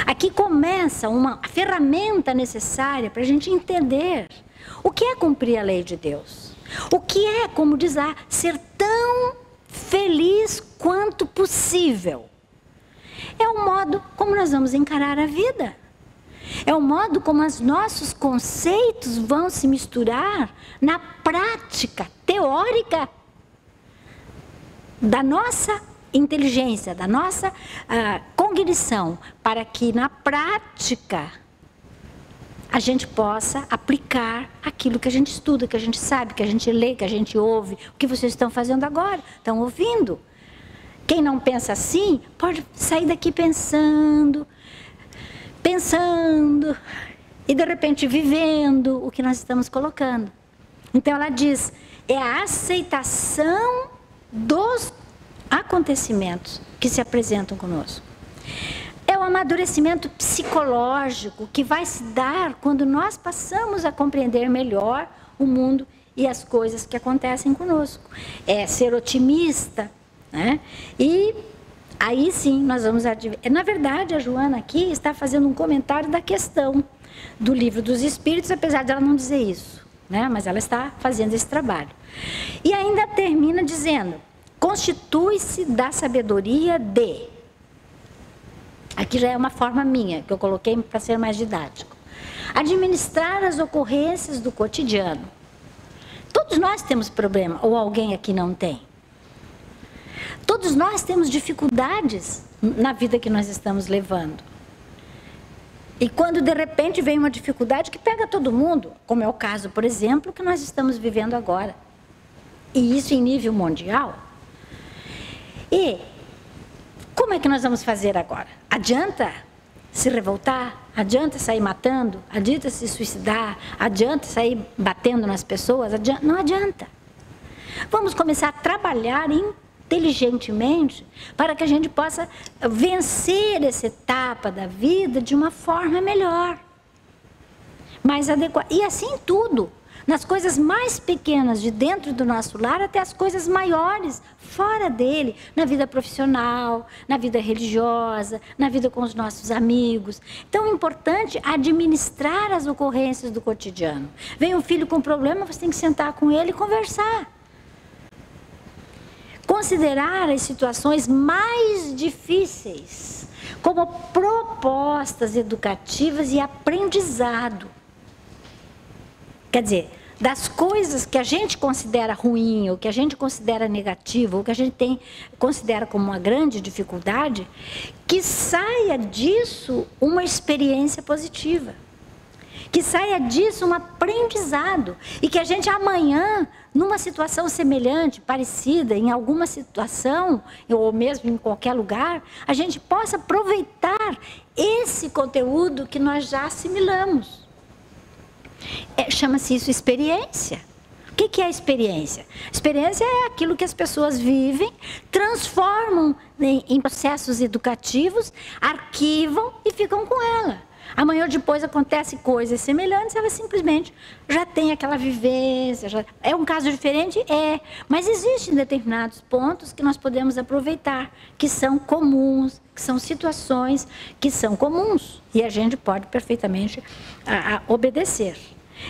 [SPEAKER 2] Aqui começa uma ferramenta necessária para a gente entender o que é cumprir a lei de Deus. O que é, como diz lá, ser tão feliz quanto possível. É o modo como nós vamos encarar a vida. É o modo como os nossos conceitos vão se misturar na prática teórica da nossa inteligência, da nossa cognição, para que na prática a gente possa aplicar aquilo que a gente estuda, que a gente sabe, que a gente lê, que a gente ouve. O que vocês estão fazendo agora? Estão ouvindo? Quem não pensa assim, pode sair daqui pensando, e de repente vivendo o que nós estamos colocando. Então ela diz, é a aceitação dos acontecimentos que se apresentam conosco. É o amadurecimento psicológico que vai se dar quando nós passamos a compreender melhor o mundo e as coisas que acontecem conosco. É ser otimista, né? E aí sim nós vamos admitir. Na verdade, a Joana aqui está fazendo um comentário da questão do Livro dos Espíritos, apesar de ela não dizer isso, né? Mas ela está fazendo esse trabalho. E ainda termina dizendo, constitui-se da sabedoria de... Aqui já é uma forma minha, que eu coloquei para ser mais didático. Administrar as ocorrências do cotidiano. Todos nós temos problema, ou alguém aqui não tem. Todos nós temos dificuldades na vida que nós estamos levando. E quando de repente vem uma dificuldade que pega todo mundo, como é o caso, por exemplo, que nós estamos vivendo agora. E isso em nível mundial. E como é que nós vamos fazer agora? Adianta se revoltar? Adianta sair matando? Adianta se suicidar? Adianta sair batendo nas pessoas? Não adianta. Vamos começar a trabalhar inteligentemente para que a gente possa vencer essa etapa da vida de uma forma melhor, mais adequada. E assim tudo. Nas coisas mais pequenas de dentro do nosso lar até as coisas maiores fora dele, na vida profissional, na vida religiosa, na vida com os nossos amigos. Então é importante administrar as ocorrências do cotidiano. Vem um filho com problema, você tem que sentar com ele e conversar. Considerar as situações mais difíceis como propostas educativas e aprendizado. Quer dizer, das coisas que a gente considera ruim, ou que a gente considera negativo, ou que a gente considera como uma grande dificuldade, que saia disso uma experiência positiva. Que saia disso um aprendizado. E que a gente amanhã, numa situação semelhante, parecida, em alguma situação, ou mesmo em qualquer lugar, a gente possa aproveitar esse conteúdo que nós já assimilamos. Chama-se isso experiência. O que é a experiência? Experiência é aquilo que as pessoas vivem, transformam em processos educativos, arquivam e ficam com ela. Amanhã ou depois acontecem coisas semelhantes, ela simplesmente já tem aquela vivência. É um caso diferente? É. Mas existem determinados pontos que nós podemos aproveitar, que são comuns, que são situações que são comuns. E a gente pode perfeitamente obedecer.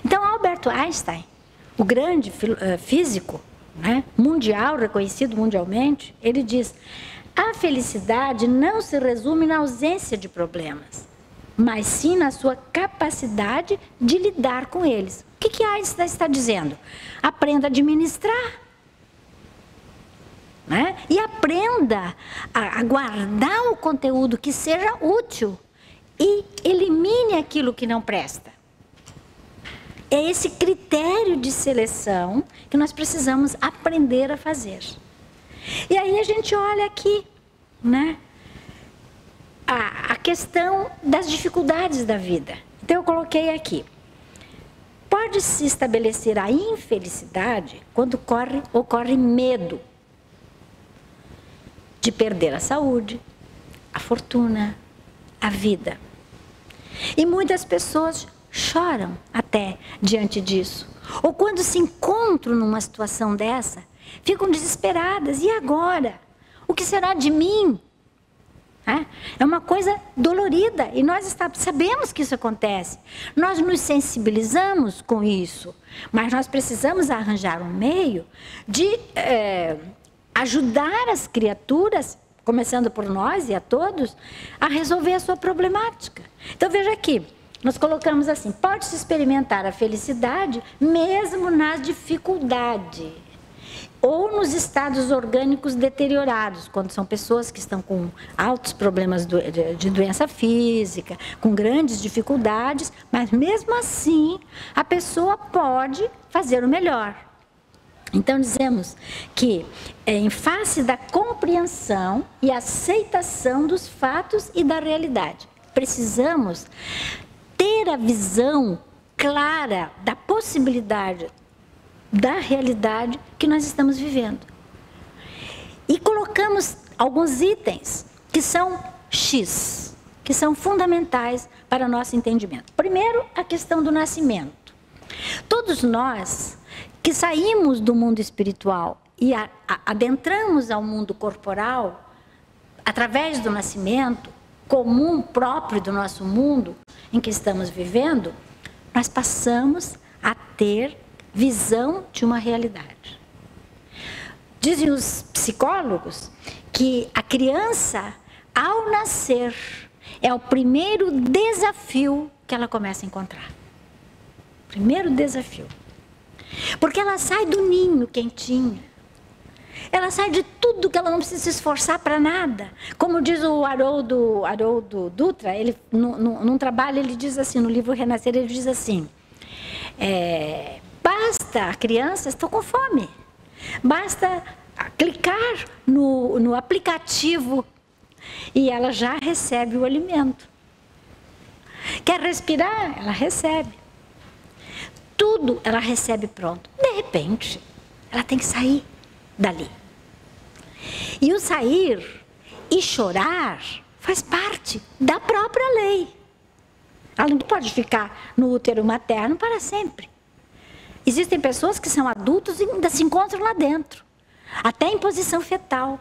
[SPEAKER 2] Então, Albert Einstein, o grande físico, né, mundial, reconhecido mundialmente, ele diz: a felicidade não se resume na ausência de problemas, mas sim na sua capacidade de lidar com eles. O que Einstein está dizendo? Aprenda a administrar. Né? E aprenda a guardar o conteúdo que seja útil e elimine aquilo que não presta. É esse critério de seleção que nós precisamos aprender a fazer. E aí a gente olha aqui, né, a questão das dificuldades da vida. Então eu coloquei aqui: pode-se estabelecer a infelicidade quando ocorre medo de perder a saúde, a fortuna, a vida. E muitas pessoas choram até diante disso. Ou quando se encontram numa situação dessa, ficam desesperadas. E agora? O que será de mim? É uma coisa dolorida e nós sabemos que isso acontece. Nós nos sensibilizamos com isso, mas nós precisamos arranjar um meio de ajudar as criaturas, começando por nós e a todos, a resolver a sua problemática. Então veja aqui, nós colocamos assim: pode-se experimentar a felicidade mesmo nas dificuldades ou nos estados orgânicos deteriorados, quando são pessoas que estão com altos problemas de doença física, com grandes dificuldades, mas mesmo assim a pessoa pode fazer o melhor. Então dizemos que em face da compreensão e aceitação dos fatos e da realidade, precisamos ter a visão clara da possibilidade da realidade que nós estamos vivendo. E colocamos alguns itens que são X, que são fundamentais para o nosso entendimento. Primeiro, a questão do nascimento. Todos nós que saímos do mundo espiritual e adentramos ao mundo corporal, através do nascimento comum próprio do nosso mundo em que estamos vivendo, nós passamos a ter visão de uma realidade. Dizem os psicólogos que a criança, ao nascer, é o primeiro desafio que ela começa a encontrar. Primeiro desafio. Porque ela sai do ninho quentinho. Ela sai de tudo que ela não precisa se esforçar para nada. Como diz o Haroldo Dutra, ele, num trabalho, ele diz assim, no livro Renascer, ele diz assim: basta, a criança, estou com fome. Basta clicar no aplicativo e ela já recebe o alimento. Quer respirar? Ela recebe. Tudo ela recebe pronto. De repente, ela tem que sair dali. E o sair e chorar faz parte da própria lei. Ela não pode ficar no útero materno para sempre. Existem pessoas que são adultos e ainda se encontram lá dentro, até em posição fetal.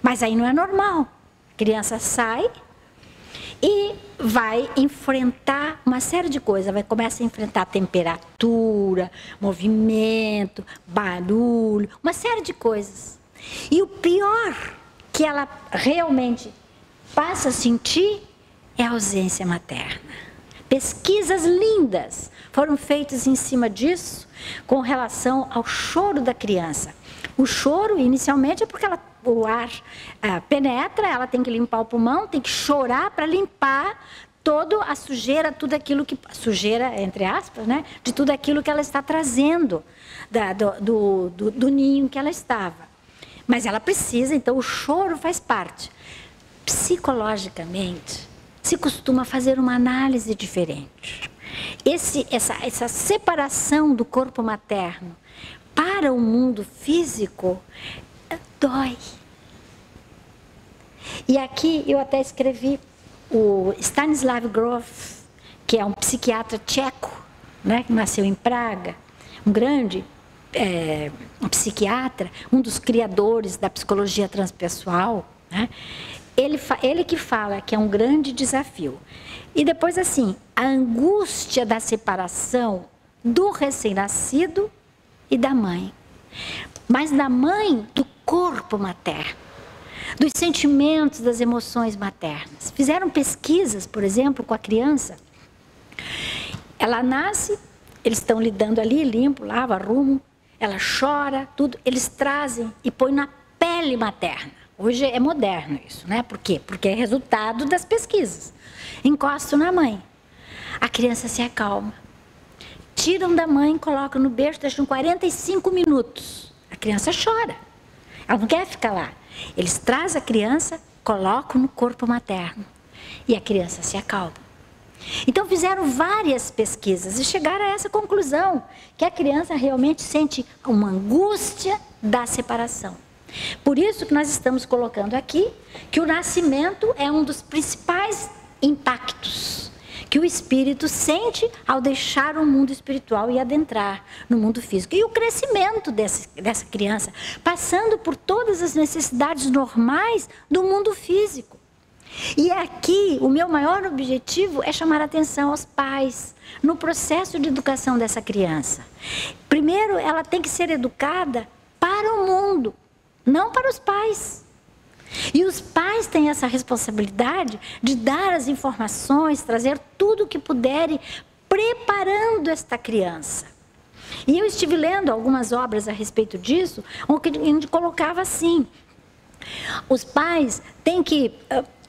[SPEAKER 2] Mas aí não é normal. A criança sai e vai enfrentar uma série de coisas. Começa a enfrentar temperatura, movimento, barulho, uma série de coisas. E o pior que ela realmente passa a sentir é a ausência materna. Pesquisas lindas foram feitas em cima disso com relação ao choro da criança. O choro, inicialmente, é porque o ar penetra, ela tem que limpar o pulmão, tem que chorar para limpar toda a sujeira, tudo aquilo que... Sujeira, entre aspas, né? De tudo aquilo que ela está trazendo do ninho que ela estava. Mas ela precisa, então o choro faz parte. Psicologicamente, se costuma fazer uma análise diferente. Essa separação do corpo materno para o mundo físico dói. E aqui eu até escrevi o Stanislav Grof, que é um psiquiatra tcheco, né, que nasceu em Praga, um grande um psiquiatra, um dos criadores da psicologia transpessoal, né? Ele que fala que é um grande desafio. E depois, assim, a angústia da separação do recém-nascido e da mãe. mas da mãe do corpo materno, dos sentimentos, das emoções maternas. Fizeram pesquisas, por exemplo, com a criança. Ela nasce, eles estão lidando ali, limpo, lava, arrumam, ela chora, tudo, eles trazem e põem na pele materna. Hoje é moderno isso, né? Por quê? Porque é resultado das pesquisas. Encostam na mãe. A criança se acalma. Tiram da mãe, colocam no berço, deixam 45 minutos. A criança chora. Ela não quer ficar lá. Eles trazem a criança, colocam no corpo materno. E a criança se acalma. Então fizeram várias pesquisas e chegaram a essa conclusão, que a criança realmente sente uma angústia da separação. Por isso que nós estamos colocando aqui que o nascimento é um dos principais impactos que o espírito sente ao deixar o mundo espiritual e adentrar no mundo físico. E o crescimento dessa criança, passando por todas as necessidades normais do mundo físico. E aqui, o meu maior objetivo é chamar a atenção aos pais no processo de educação dessa criança. Primeiro, ela tem que ser educada para o mundo, não para os pais. E os pais têm essa responsabilidade de dar as informações, trazer tudo o que puderem, preparando esta criança. E eu estive lendo algumas obras a respeito disso, onde colocava assim: os pais têm que...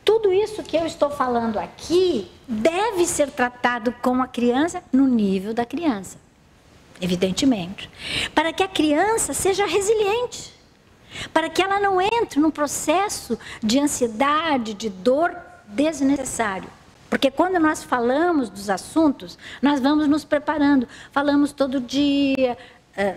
[SPEAKER 2] Tudo isso que eu estou falando aqui deve ser tratado com a criança no nível da criança, evidentemente, para que a criança seja resiliente, para que ela não entre num processo de ansiedade, de dor desnecessário. Porque quando nós falamos dos assuntos, nós vamos nos preparando, falamos todo dia.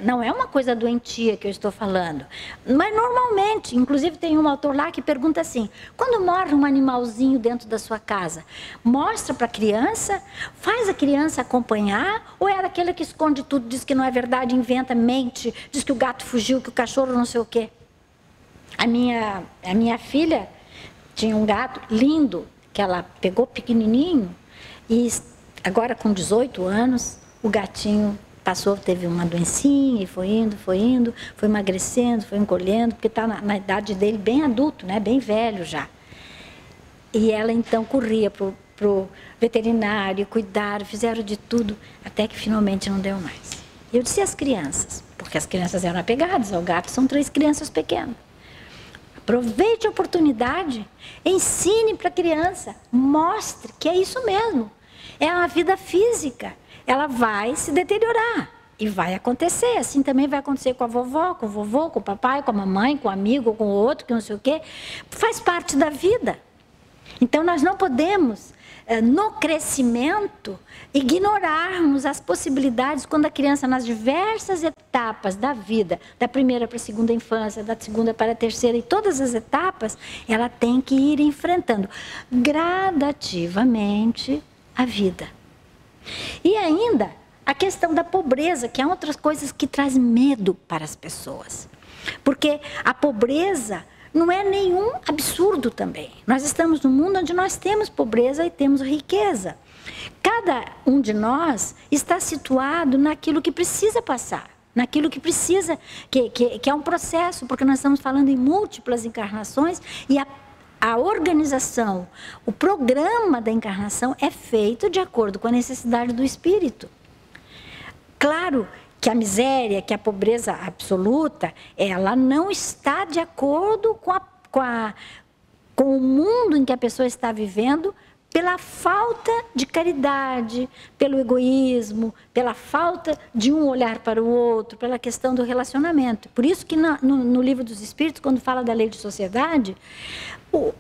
[SPEAKER 2] Não é uma coisa doentia que eu estou falando, mas normalmente, inclusive tem um autor lá que pergunta assim: quando morre um animalzinho dentro da sua casa, mostra para a criança, faz a criança acompanhar, ou é daquele que esconde tudo, diz que não é verdade, inventa, mente, diz que o gato fugiu, que o cachorro não sei o quê? A minha filha tinha um gato lindo, que ela pegou pequenininho, e agora com 18 anos, o gatinho passou, teve uma doencinha e foi indo, foi emagrecendo, foi encolhendo, porque está na idade dele bem adulto, né? Bem velho já. E ela então corria para o veterinário, cuidaram, fizeram de tudo, até que finalmente não deu mais. Eu disse às crianças, porque as crianças eram apegadas ao gato, são 3 crianças pequenas. Aproveite a oportunidade, ensine para a criança, mostre que é isso mesmo, é uma vida física. Ela vai se deteriorar e vai acontecer. Assim também vai acontecer com a vovó, com o vovô, com o papai, com a mamãe, com o amigo, com o outro, que não sei o quê. Faz parte da vida. Então, nós não podemos, no crescimento, ignorarmos as possibilidades quando a criança, nas diversas etapas da vida, da primeira para a segunda infância, da segunda para a terceira, e todas as etapas, ela tem que ir enfrentando gradativamente a vida. E ainda a questão da pobreza, que é outras coisas que traz medo para as pessoas. Porque a pobreza não é nenhum absurdo também. Nós estamos num mundo onde nós temos pobreza e temos riqueza. Cada um de nós está situado naquilo que precisa passar, naquilo que precisa, que é um processo, porque nós estamos falando em múltiplas encarnações e a organização, o programa da encarnação é feito de acordo com a necessidade do espírito. Claro que a miséria, que a pobreza absoluta, ela não está de acordo com o mundo em que a pessoa está vivendo, pela falta de caridade, pelo egoísmo, pela falta de um olhar para o outro, pela questão do relacionamento. Por isso que no Livro dos Espíritos, quando fala da lei de sociedade,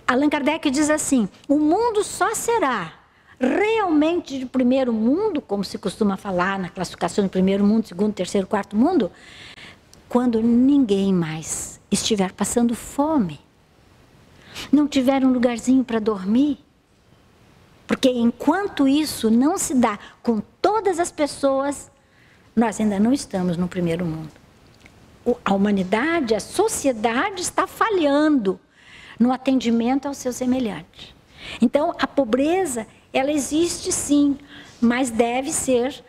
[SPEAKER 2] Allan Kardec diz assim: o mundo só será realmente de primeiro mundo, como se costuma falar na classificação de primeiro mundo, segundo, terceiro, quarto mundo, quando ninguém mais estiver passando fome, não tiver um lugarzinho para dormir. Porque enquanto isso não se dá com todas as pessoas, nós ainda não estamos no primeiro mundo. A humanidade, a sociedade está falhando no atendimento ao seu semelhante. Então, a pobreza, ela existe sim, mas deve ser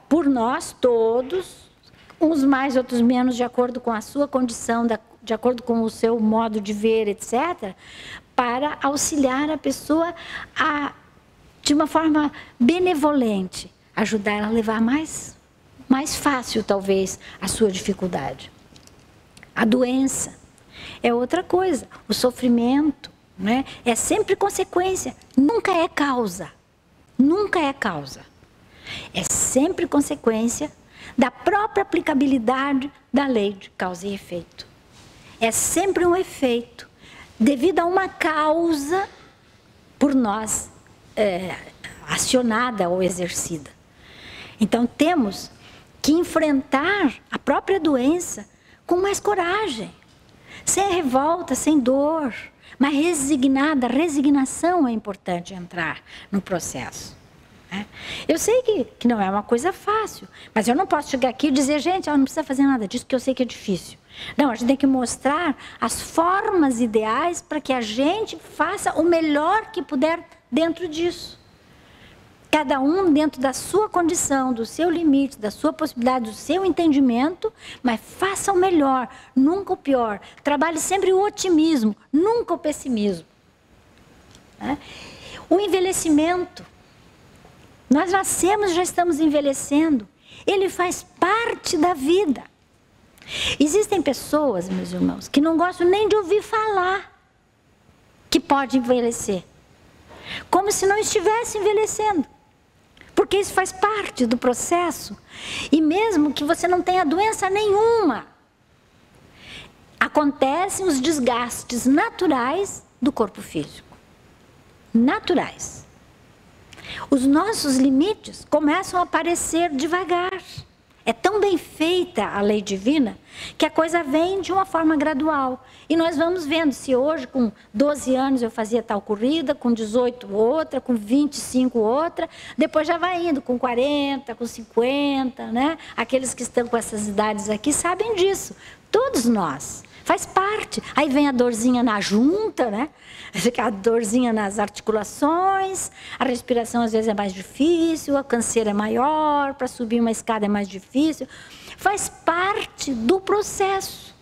[SPEAKER 2] por nós todos uns mais, outros menos, de acordo com a sua condição, de acordo com o seu modo de ver, etc., para auxiliar a pessoa a, de uma forma benevolente, ajudar ela a levar mais fácil, talvez, a sua dificuldade. A doença é outra coisa. O sofrimento, né, é sempre consequência, nunca é causa. Nunca é causa. É sempre consequência da própria aplicabilidade da lei de causa e efeito. É sempre um efeito devido a uma causa por nós acionada ou exercida. Então temos que enfrentar a própria doença com mais coragem, sem revolta, sem dor, mas resignada. A resignação é importante entrar no processo. Eu sei que não é uma coisa fácil, mas eu não posso chegar aqui e dizer, gente, não precisa fazer nada disso, porque eu sei que é difícil. Não, a gente tem que mostrar as formas ideais para que a gente faça o melhor que puder dentro disso. Cada um dentro da sua condição, do seu limite, da sua possibilidade, do seu entendimento, mas faça o melhor, nunca o pior. Trabalhe sempre o otimismo, nunca o pessimismo. O envelhecimento. Nós nascemos e já estamos envelhecendo. Ele faz parte da vida. Existem pessoas, meus irmãos, que não gostam nem de ouvir falar que pode envelhecer. Como se não estivesse envelhecendo. Porque isso faz parte do processo. E mesmo que você não tenha doença nenhuma, acontecem os desgastes naturais do corpo físico. Naturais. Os nossos limites começam a aparecer devagar. É tão bem feita a lei divina que a coisa vem de uma forma gradual. E nós vamos vendo se hoje com 12 anos eu fazia tal corrida, com 18 outra, com 25 outra, depois já vai indo com 40, com 50, né? Aqueles que estão com essas idades aqui sabem disso. Todos nós. Faz parte. Aí vem a dorzinha na junta, né? A dorzinha nas articulações, a respiração às vezes é mais difícil, a canseira é maior, para subir uma escada é mais difícil. Faz parte do processo.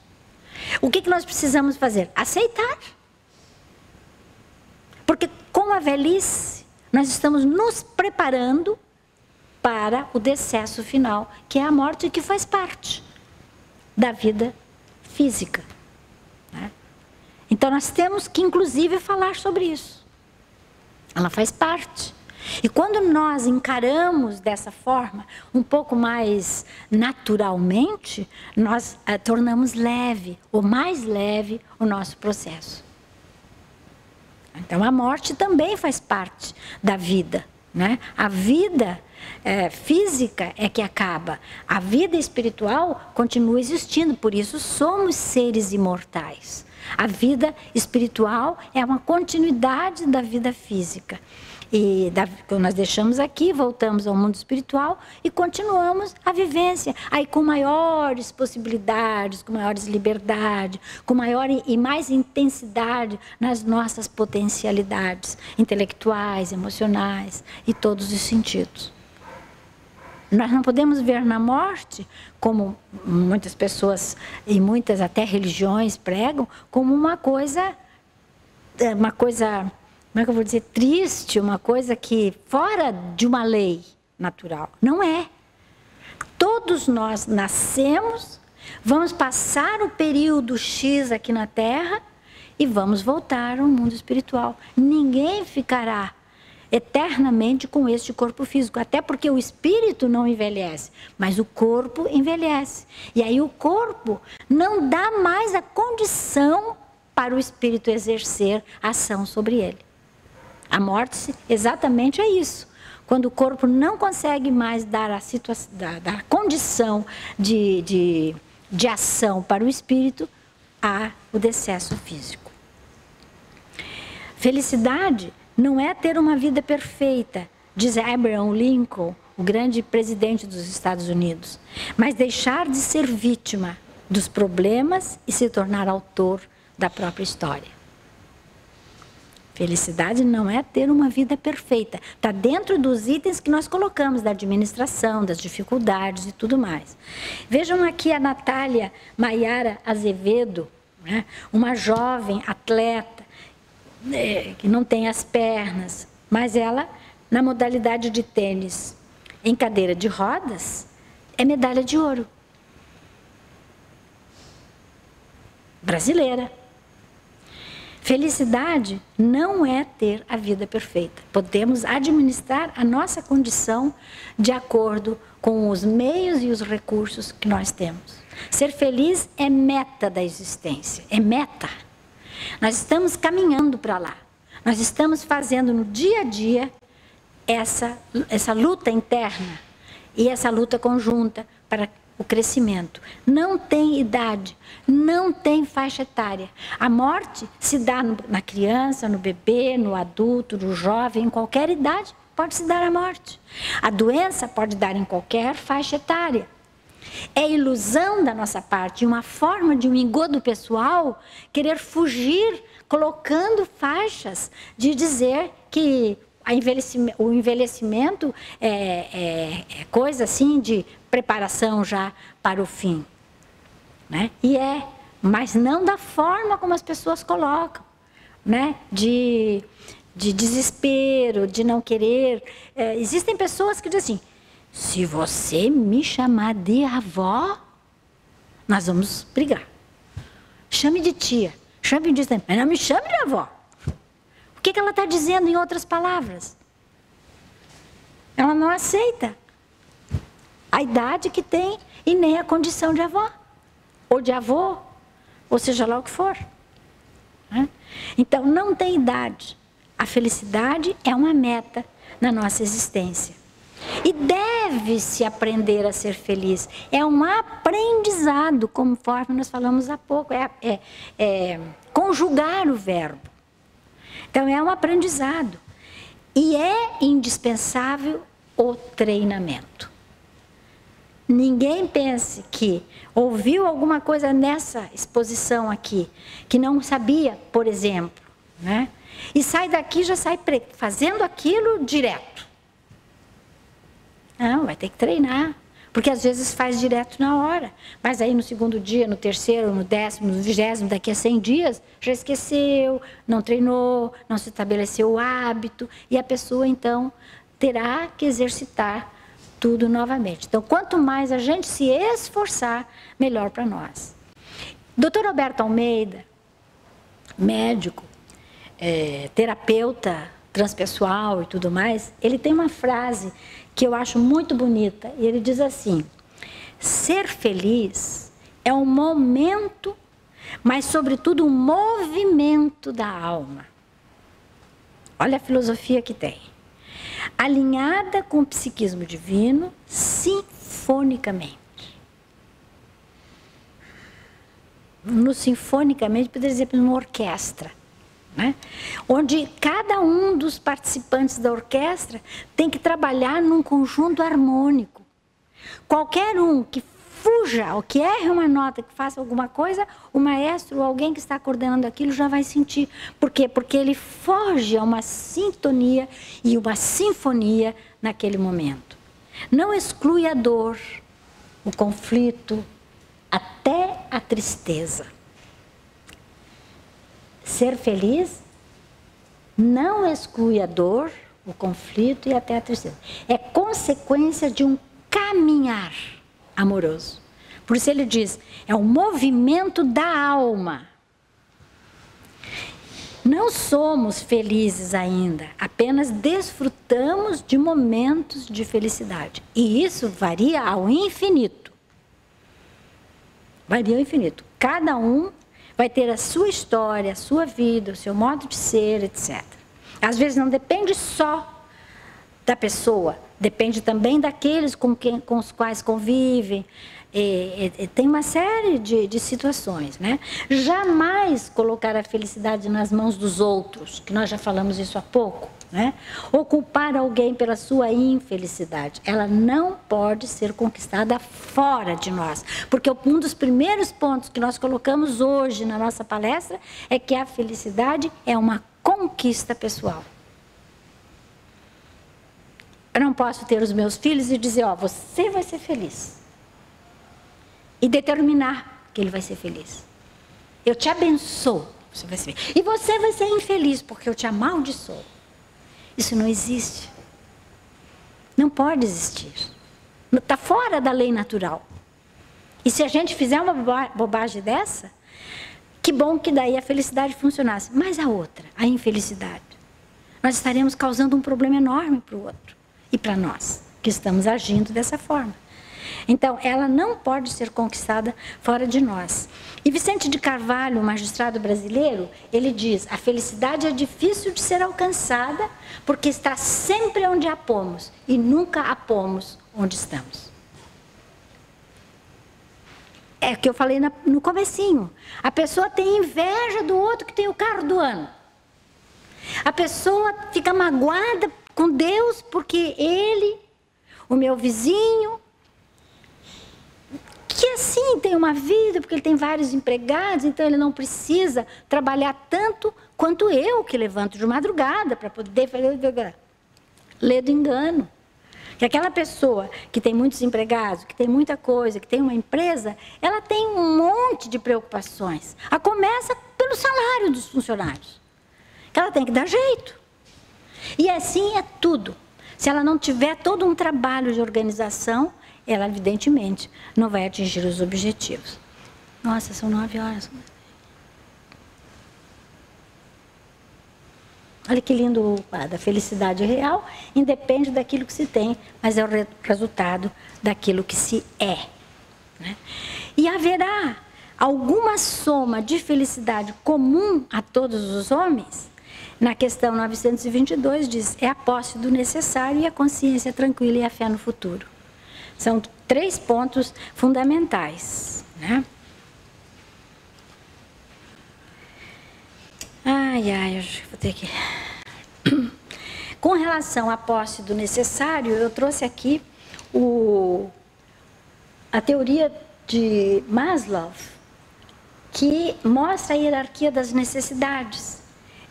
[SPEAKER 2] O que nós precisamos fazer? Aceitar. Porque com a velhice, nós estamos nos preparando para o decesso final, que é a morte, que faz parte da vida física. Né? Então nós temos que inclusive falar sobre isso. Ela faz parte. E quando nós encaramos dessa forma, um pouco mais naturalmente, nós tornamos leve, ou mais leve, o nosso processo. Então a morte também faz parte da vida. Né? A vida física é que acaba. A vida espiritual continua existindo, por isso somos seres imortais. A vida espiritual é uma continuidade da vida física. E quando nós deixamos aqui, voltamos ao mundo espiritual e continuamos a vivência. Aí com maiores possibilidades, com maiores liberdades, com maior e mais intensidade nas nossas potencialidades intelectuais, emocionais e todos os sentidos. Nós não podemos ver na morte, como muitas pessoas e muitas até religiões pregam, como uma coisa, como é que eu vou dizer, triste, uma coisa que fora de uma lei natural. Não é. Todos nós nascemos, vamos passar o período X aqui na Terra e vamos voltar ao mundo espiritual. Ninguém ficará eternamente com este corpo físico, até porque o espírito não envelhece, mas o corpo envelhece. E aí o corpo não dá mais a condição para o espírito exercer ação sobre ele. A morte exatamente é isso. Quando o corpo não consegue mais dar a condição de ação para o espírito, há o decesso físico. Felicidade não é ter uma vida perfeita, diz Abraham Lincoln, o grande presidente dos Estados Unidos, mas deixar de ser vítima dos problemas e se tornar autor da própria história. Felicidade não é ter uma vida perfeita. Está dentro dos itens que nós colocamos, da administração, das dificuldades e tudo mais. Vejam aqui a Natália Maiara Azevedo, né? Uma jovem atleta, que não tem as pernas, mas ela, na modalidade de tênis, em cadeira de rodas, é medalha de ouro. Brasileira. Felicidade não é ter a vida perfeita. Podemos administrar a nossa condição de acordo com os meios e os recursos que nós temos. Ser feliz é meta da existência, é meta. Nós estamos caminhando para lá. Nós estamos fazendo no dia a dia essa luta interna e essa luta conjunta para o crescimento. Não tem idade, não tem faixa etária. A morte se dá na criança, no bebê, no adulto, no jovem, em qualquer idade pode se dar a morte. A doença pode dar em qualquer faixa etária. É ilusão da nossa parte, uma forma de um engodo pessoal, querer fugir, colocando faixas de dizer que o envelhecimento é coisa assim de preparação já para o fim, né? E mas não da forma como as pessoas colocam, né? De desespero, de não querer. Existem pessoas que dizem assim: se você me chamar de avó, nós vamos brigar. Chame de tia, chame de... mas não me chame de avó. O que ela está dizendo em outras palavras? Ela não aceita a idade que tem e nem a condição de avó, ou de avô, ou seja lá o que for. Então, não tem idade. A felicidade é uma meta na nossa existência. E deve-se aprender a ser feliz. É um aprendizado, conforme nós falamos há pouco. É conjugar o verbo. Então, é um aprendizado. E é indispensável o treinamento. Ninguém pense que ouviu alguma coisa nessa exposição aqui, que não sabia, por exemplo, né? E sai daqui, já sai fazendo aquilo direto. Não, vai ter que treinar. Porque às vezes faz direto na hora. Mas aí no segundo dia, no terceiro, no 10º, no 20º, daqui a 100 dias, já esqueceu, não treinou, não se estabeleceu o hábito. E a pessoa, então, terá que exercitar tudo novamente. Então, quanto mais a gente se esforçar, melhor para nós. Dr. Alberto Almeida, médico, terapeuta transpessoal e tudo mais, ele tem uma frase que eu acho muito bonita, e ele diz assim: ser feliz é um momento, mas sobretudo um movimento da alma. Olha a filosofia que tem. Alinhada com o psiquismo divino, sinfonicamente. No sinfonicamente, poderia dizer, numa orquestra, né? Onde cada um dos participantes da orquestra tem que trabalhar num conjunto harmônico. Qualquer um que fuja, ou que erre uma nota, que faça alguma coisa, o maestro ou alguém que está coordenando aquilo já vai sentir. Por quê? Porque ele foge a uma sintonia e uma sinfonia naquele momento. Não exclui a dor, o conflito, até a tristeza. Ser feliz não exclui a dor, o conflito e até a tristeza. É consequência de um caminhar amoroso. Por isso ele diz, é um movimento da alma. Não somos felizes ainda, apenas desfrutamos de momentos de felicidade. E isso varia ao infinito. Varia ao infinito. Cada um vai ter a sua história, a sua vida, o seu modo de ser, etc. Às vezes não depende só da pessoa, depende também daqueles com os quais convivem. Tem uma série de situações, né? Jamais colocar a felicidade nas mãos dos outros, que nós já falamos isso há pouco, né? Ou culpar alguém pela sua infelicidade. Ela não pode ser conquistada fora de nós, porque um dos primeiros pontos que nós colocamos hoje na nossa palestra é que a felicidade é uma conquista conquista pessoal. Eu não posso ter os meus filhos e dizer, ó, você vai ser feliz. E determinar que ele vai ser feliz. Eu te abençoo, você vai ser feliz. E você vai ser infeliz, porque eu te amaldiçoo. Isso não existe. Não pode existir. Está fora da lei natural. E se a gente fizer uma bobagem dessa, que bom que daí a felicidade funcionasse. Mas a outra, a infelicidade, nós estaremos causando um problema enorme para o outro. E para nós, que estamos agindo dessa forma. Então, ela não pode ser conquistada fora de nós. E Vicente de Carvalho, um magistrado brasileiro, ele diz, a felicidade é difícil de ser alcançada porque está sempre onde a pomos e nunca a pomos onde estamos. É o que eu falei no comecinho. A pessoa tem inveja do outro que tem o carro do ano. A pessoa fica magoada com Deus porque ele, o meu vizinho, que assim tem uma vida, porque ele tem vários empregados, então ele não precisa trabalhar tanto quanto eu, que levanto de madrugada para poder fazer lê do engano. Que aquela pessoa que tem muitos empregados, que tem muita coisa, que tem uma empresa, ela tem um monte de preocupações. A começa pelo salário dos funcionários, que ela tem que dar jeito. E assim é tudo. Se ela não tiver todo um trabalho de organização, ela, evidentemente, não vai atingir os objetivos. Nossa, são 9 horas. Olha que lindo o quadro. A felicidade real independe daquilo que se tem, mas é o resultado daquilo que se é. Né? E haverá alguma soma de felicidade comum a todos os homens? Na questão 922 diz, é a posse do necessário e a consciência tranquila e a fé no futuro. São 3 pontos fundamentais. Né? Eu vou ter que... Com relação à posse do necessário, eu trouxe aqui a teoria de Maslow, que mostra a hierarquia das necessidades.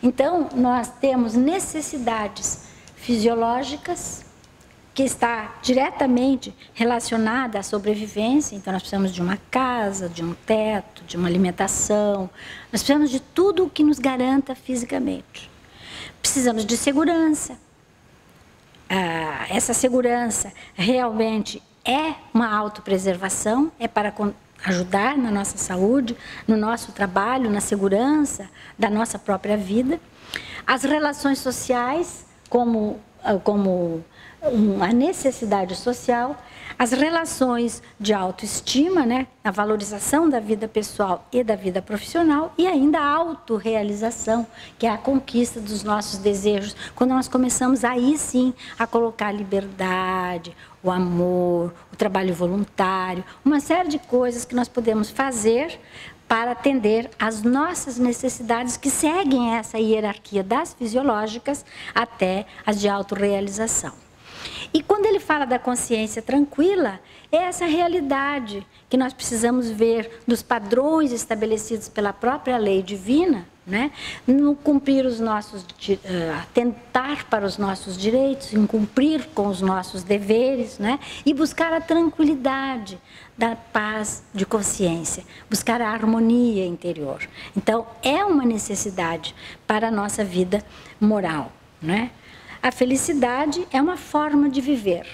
[SPEAKER 2] Então, nós temos necessidades fisiológicas, que está diretamente relacionada à sobrevivência. Então, nós precisamos de uma casa, de um teto, de uma alimentação. Nós precisamos de tudo o que nos garanta fisicamente. Precisamos de segurança. Essa segurança realmente é uma autopreservação, é para ajudar na nossa saúde, no nosso trabalho, na segurança da nossa própria vida. As relações sociais, como a necessidade social, as relações de autoestima, né, a valorização da vida pessoal e da vida profissional, e ainda a autorrealização, que é a conquista dos nossos desejos, quando nós começamos aí sim a colocar a liberdade, o amor, o trabalho voluntário, uma série de coisas que nós podemos fazer para atender às nossas necessidades que seguem essa hierarquia das fisiológicas até as de autorrealização. E quando ele fala da consciência tranquila, é essa realidade que nós precisamos ver dos padrões estabelecidos pela própria lei divina, né? No cumprir os nossos, atentar para os nossos direitos, em cumprir com os nossos deveres, né? E buscar a tranquilidade da paz de consciência, buscar a harmonia interior. Então, é uma necessidade para a nossa vida moral, né? A felicidade é uma forma de viver,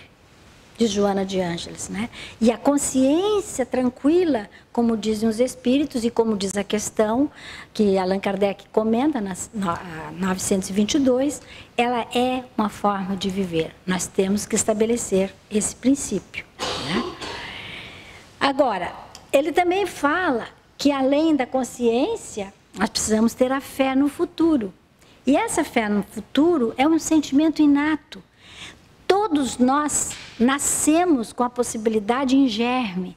[SPEAKER 2] diz Joana de Ângeles, né? E a consciência tranquila, como dizem os espíritos e como diz a questão que Allan Kardec comenta na 922, ela é uma forma de viver. Nós temos que estabelecer esse princípio, né? Agora, ele também fala que além da consciência, nós precisamos ter a fé no futuro. E essa fé no futuro é um sentimento inato. Todos nós nascemos com a possibilidade em germe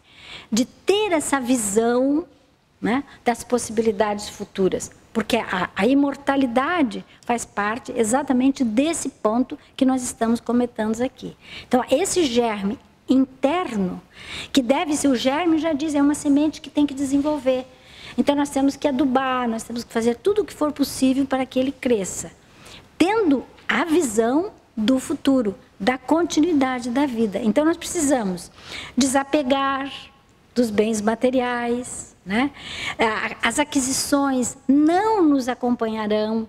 [SPEAKER 2] de ter essa visão, né, das possibilidades futuras. Porque a imortalidade faz parte exatamente desse ponto que nós estamos comentando aqui. Então, esse germe interno, que deve ser o germe, já diz, é uma semente que tem que desenvolver. Então, nós temos que adubar, nós temos que fazer tudo o que for possível para que ele cresça. tendo a visão do futuro, da continuidade da vida. Então nós precisamos desapegar dos bens materiais, né? As aquisições não nos acompanharão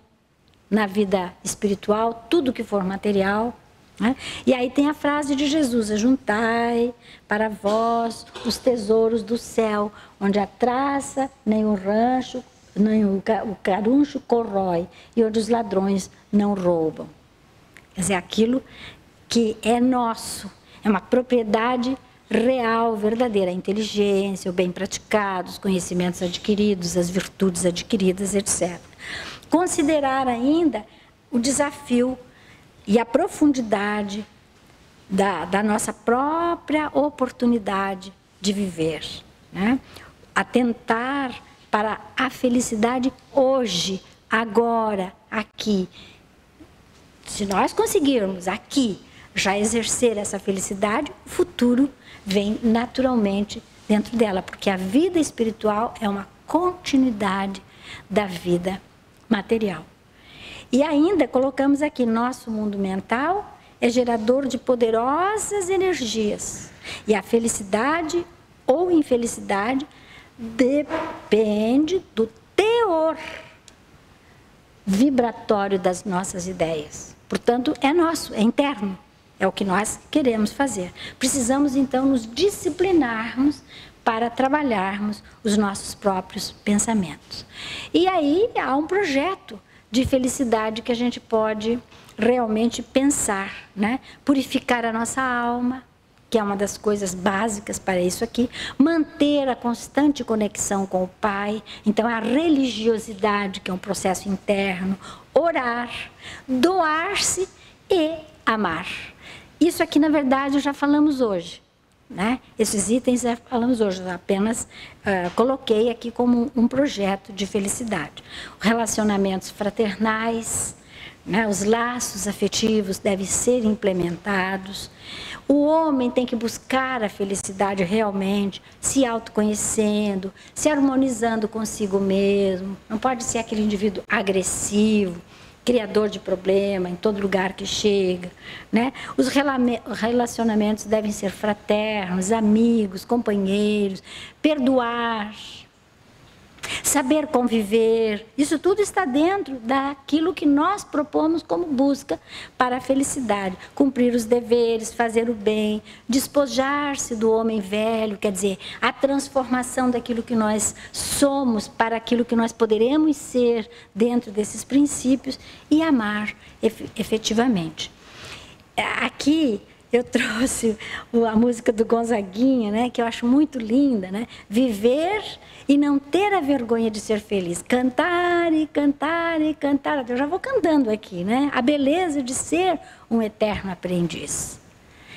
[SPEAKER 2] na vida espiritual, tudo que for material, né? E aí tem a frase de Jesus: ajuntai para vós os tesouros do céu, onde a traça nem o rancho, nem o caruncho corrói, e onde os ladrões não roubam. Quer dizer, aquilo que é nosso, é uma propriedade real, verdadeira, a inteligência, o bem praticado, os conhecimentos adquiridos, as virtudes adquiridas, etc. Considerar ainda o desafio e a profundidade da nossa própria oportunidade de viver, né? Atentar para a felicidade hoje, agora, aqui. Se nós conseguirmos aqui já exercer essa felicidade, o futuro vem naturalmente dentro dela, porque a vida espiritual é uma continuidade da vida material. E ainda colocamos aqui, nosso mundo mental é gerador de poderosas energias, e a felicidade ou infelicidade depende do teor vibratório das nossas ideias. Portanto, é nosso, é interno, é o que nós queremos fazer. Precisamos, então, nos disciplinarmos para trabalharmos os nossos próprios pensamentos. E aí há um projeto de felicidade que a gente pode realmente pensar, né? Purificar a nossa alma, que é uma das coisas básicas para isso aqui, manter a constante conexão com o Pai, então a religiosidade, que é um processo interno, orar, doar-se e amar. Isso aqui, na verdade, já falamos hoje, né? Esses itens já falamos hoje, eu apenas coloquei aqui como um projeto de felicidade. Relacionamentos fraternais, né? Os laços afetivos devem ser implementados. O homem tem que buscar a felicidade realmente, se autoconhecendo, se harmonizando consigo mesmo. Não pode ser aquele indivíduo agressivo, criador de problema em todo lugar que chega, né? Os relacionamentos devem ser fraternos, amigos, companheiros, perdoar, saber conviver. Isso tudo está dentro daquilo que nós propomos como busca para a felicidade. Cumprir os deveres, fazer o bem, despojar-se do homem velho, quer dizer, a transformação daquilo que nós somos para aquilo que nós poderemos ser dentro desses princípios, e amar efetivamente. Aqui eu trouxe a música do Gonzaguinha, né, que eu acho muito linda, né? Viver e não ter a vergonha de ser feliz. Cantar e cantar e cantar. Eu já vou cantando aqui, né? A beleza de ser um eterno aprendiz.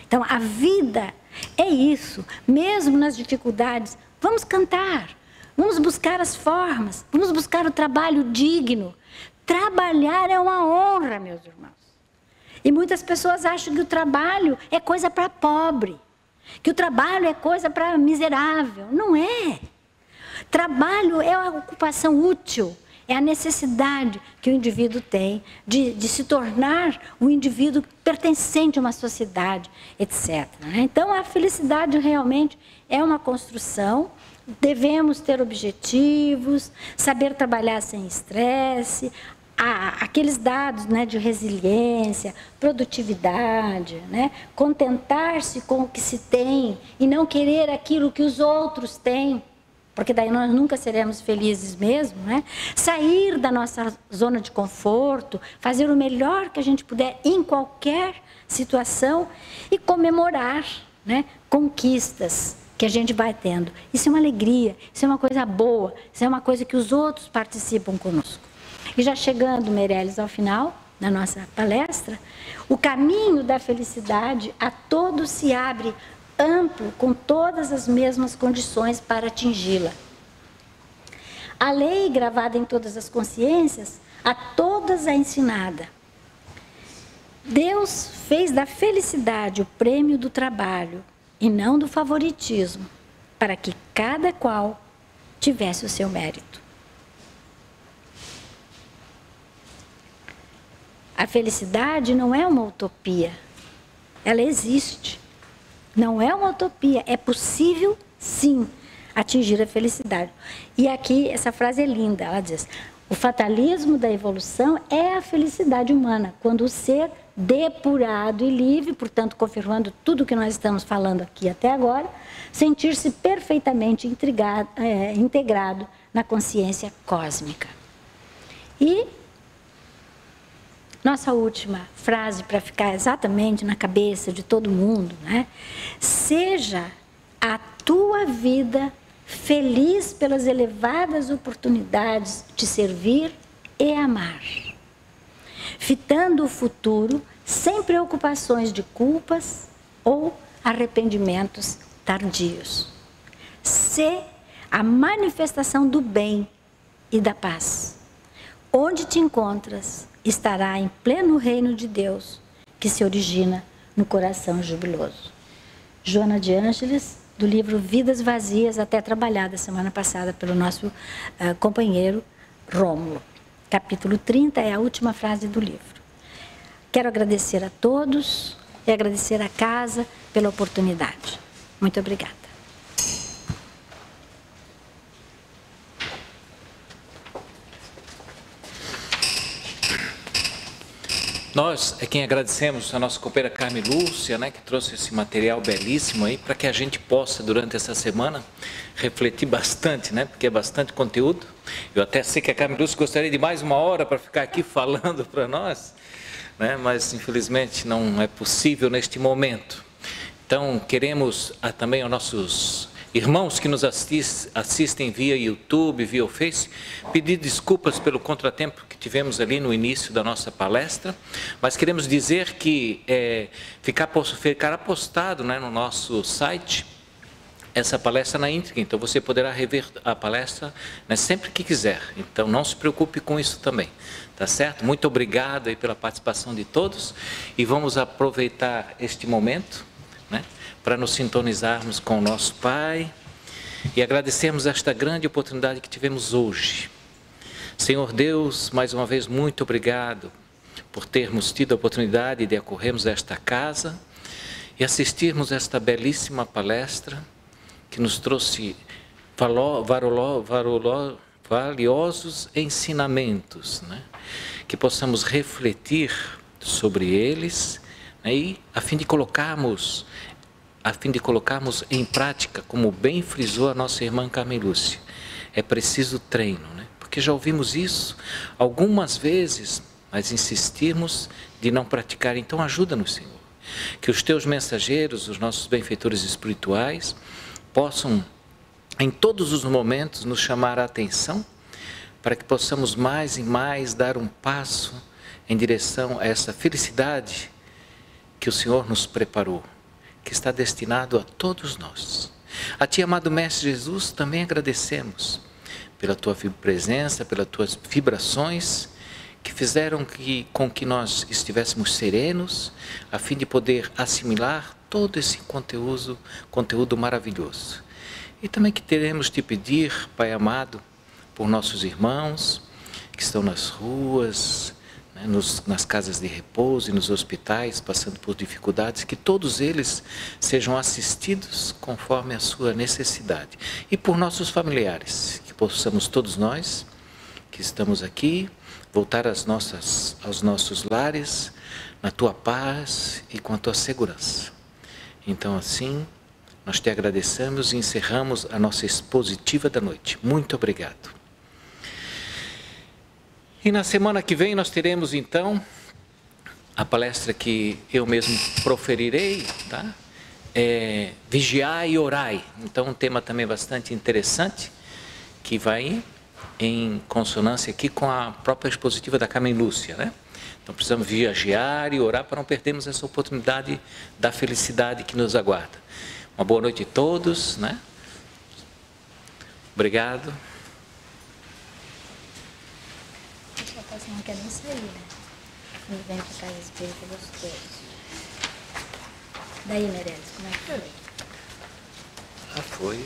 [SPEAKER 2] Então, a vida é isso. Mesmo nas dificuldades, vamos cantar. Vamos buscar as formas. Vamos buscar o trabalho digno. Trabalhar é uma honra, meus irmãos. E muitas pessoas acham que o trabalho é coisa para pobre, que o trabalho é coisa para miserável. Não é. Trabalho é a ocupação útil, é a necessidade que o indivíduo tem de se tornar um indivíduo pertencente a uma sociedade, etc. Então, a felicidade realmente é uma construção. Devemos ter objetivos, saber trabalhar sem estresse, aqueles dados, né, de resiliência, produtividade, né, contentar-se com o que se tem e não querer aquilo que os outros têm, porque daí nós nunca seremos felizes mesmo, né? Sair da nossa zona de conforto, fazer o melhor que a gente puder em qualquer situação e comemorar, né, conquistas que a gente vai tendo. Isso é uma alegria, isso é uma coisa boa, isso é uma coisa que os outros participam conosco. E já chegando, Meirelles, ao final da nossa palestra, o caminho da felicidade a todos se abre amplo, com todas as mesmas condições para atingi-la. A lei gravada em todas as consciências, a todas é ensinada. Deus fez da felicidade o prêmio do trabalho e não do favoritismo, para que cada qual tivesse o seu mérito. A felicidade não é uma utopia. Ela existe. Não é uma utopia. É possível, sim, atingir a felicidade. E aqui, essa frase é linda. Ela diz: o fatalismo da evolução é a felicidade humana, quando o ser depurado e livre, portanto, confirmando tudo o que nós estamos falando aqui até agora, sentir-se perfeitamente integrado na consciência cósmica. E nossa última frase, para ficar exatamente na cabeça de todo mundo, né? Seja a tua vida feliz pelas elevadas oportunidades de servir e amar, fitando o futuro sem preocupações de culpas ou arrependimentos tardios. Sê a manifestação do bem e da paz. Onde te encontras, estará em pleno reino de Deus, que se origina no coração jubiloso. Joana de Ângeles, do livro Vidas Vazias, até trabalhada semana passada pelo nosso companheiro Rômulo. Capítulo 30 é a última frase do livro. Quero agradecer a todos e agradecer à casa pela oportunidade. Muito obrigada.
[SPEAKER 1] Nós é quem agradecemos a nossa companheira Carmen Lúcia, né, que trouxe esse material belíssimo aí, para que a gente possa, durante essa semana, refletir bastante, né, porque é bastante conteúdo. Eu até sei que a Carmen Lúcia gostaria de mais uma hora para ficar aqui falando para nós, né, mas infelizmente não é possível neste momento. Então, queremos também aos nossos irmãos que nos assistem via YouTube, via o Face, pedir desculpas pelo contratempo que tivemos ali no início da nossa palestra, mas queremos dizer que ficará postado, né, no nosso site essa palestra na íntegra, então você poderá rever a palestra, né, sempre que quiser, então não se preocupe com isso também, tá certo? Muito obrigado aí pela participação de todos e vamos aproveitar este momento, né, para nos sintonizarmos com o nosso Pai e agradecermos esta grande oportunidade que tivemos hoje. Senhor Deus, mais uma vez, muito obrigado por termos tido a oportunidade de acorrermos a esta casa e assistirmos a esta belíssima palestra que nos trouxe valiosos ensinamentos, né? Que possamos refletir sobre eles, né? E a fim de colocarmos em prática, como bem frisou a nossa irmã Carmen Lúcia, é preciso treino, né? Porque já ouvimos isso algumas vezes, mas insistimos de não praticar. Então ajuda-nos, Senhor, que os teus mensageiros, os nossos benfeitores espirituais, possam em todos os momentos nos chamar a atenção, para que possamos mais e mais dar um passo em direção a essa felicidade que o Senhor nos preparou, que está destinado a todos nós. A Ti, amado Mestre Jesus, também agradecemos pela Tua presença, pelas Tuas vibrações, que fizeram com que nós estivéssemos serenos, a fim de poder assimilar todo esse conteúdo maravilhoso. E também que teremos Te pedir, Pai amado, por nossos irmãos que estão nas ruas, nas casas de repouso e nos hospitais, passando por dificuldades, que todos eles sejam assistidos conforme a sua necessidade. E por nossos familiares, que possamos todos nós, que estamos aqui, voltar aos nossos lares, na Tua paz e com a Tua segurança. Então assim, nós Te agradecemos e encerramos a nossa expositiva da noite. Muito obrigado. E na semana que vem nós teremos então a palestra que eu mesmo proferirei, tá? Vigiai e orai. Então um tema também bastante interessante, que vai em consonância aqui com a própria expositiva da Carmen Lúcia, né? Então precisamos vigiar e orar para não perdermos essa oportunidade da felicidade que nos aguarda. Uma boa noite a todos, né? Obrigado.
[SPEAKER 2] Não quer nem sair, né? Quando vem para casa espírita gostoso. Daí, Meirelles, como é que foi?
[SPEAKER 1] Foi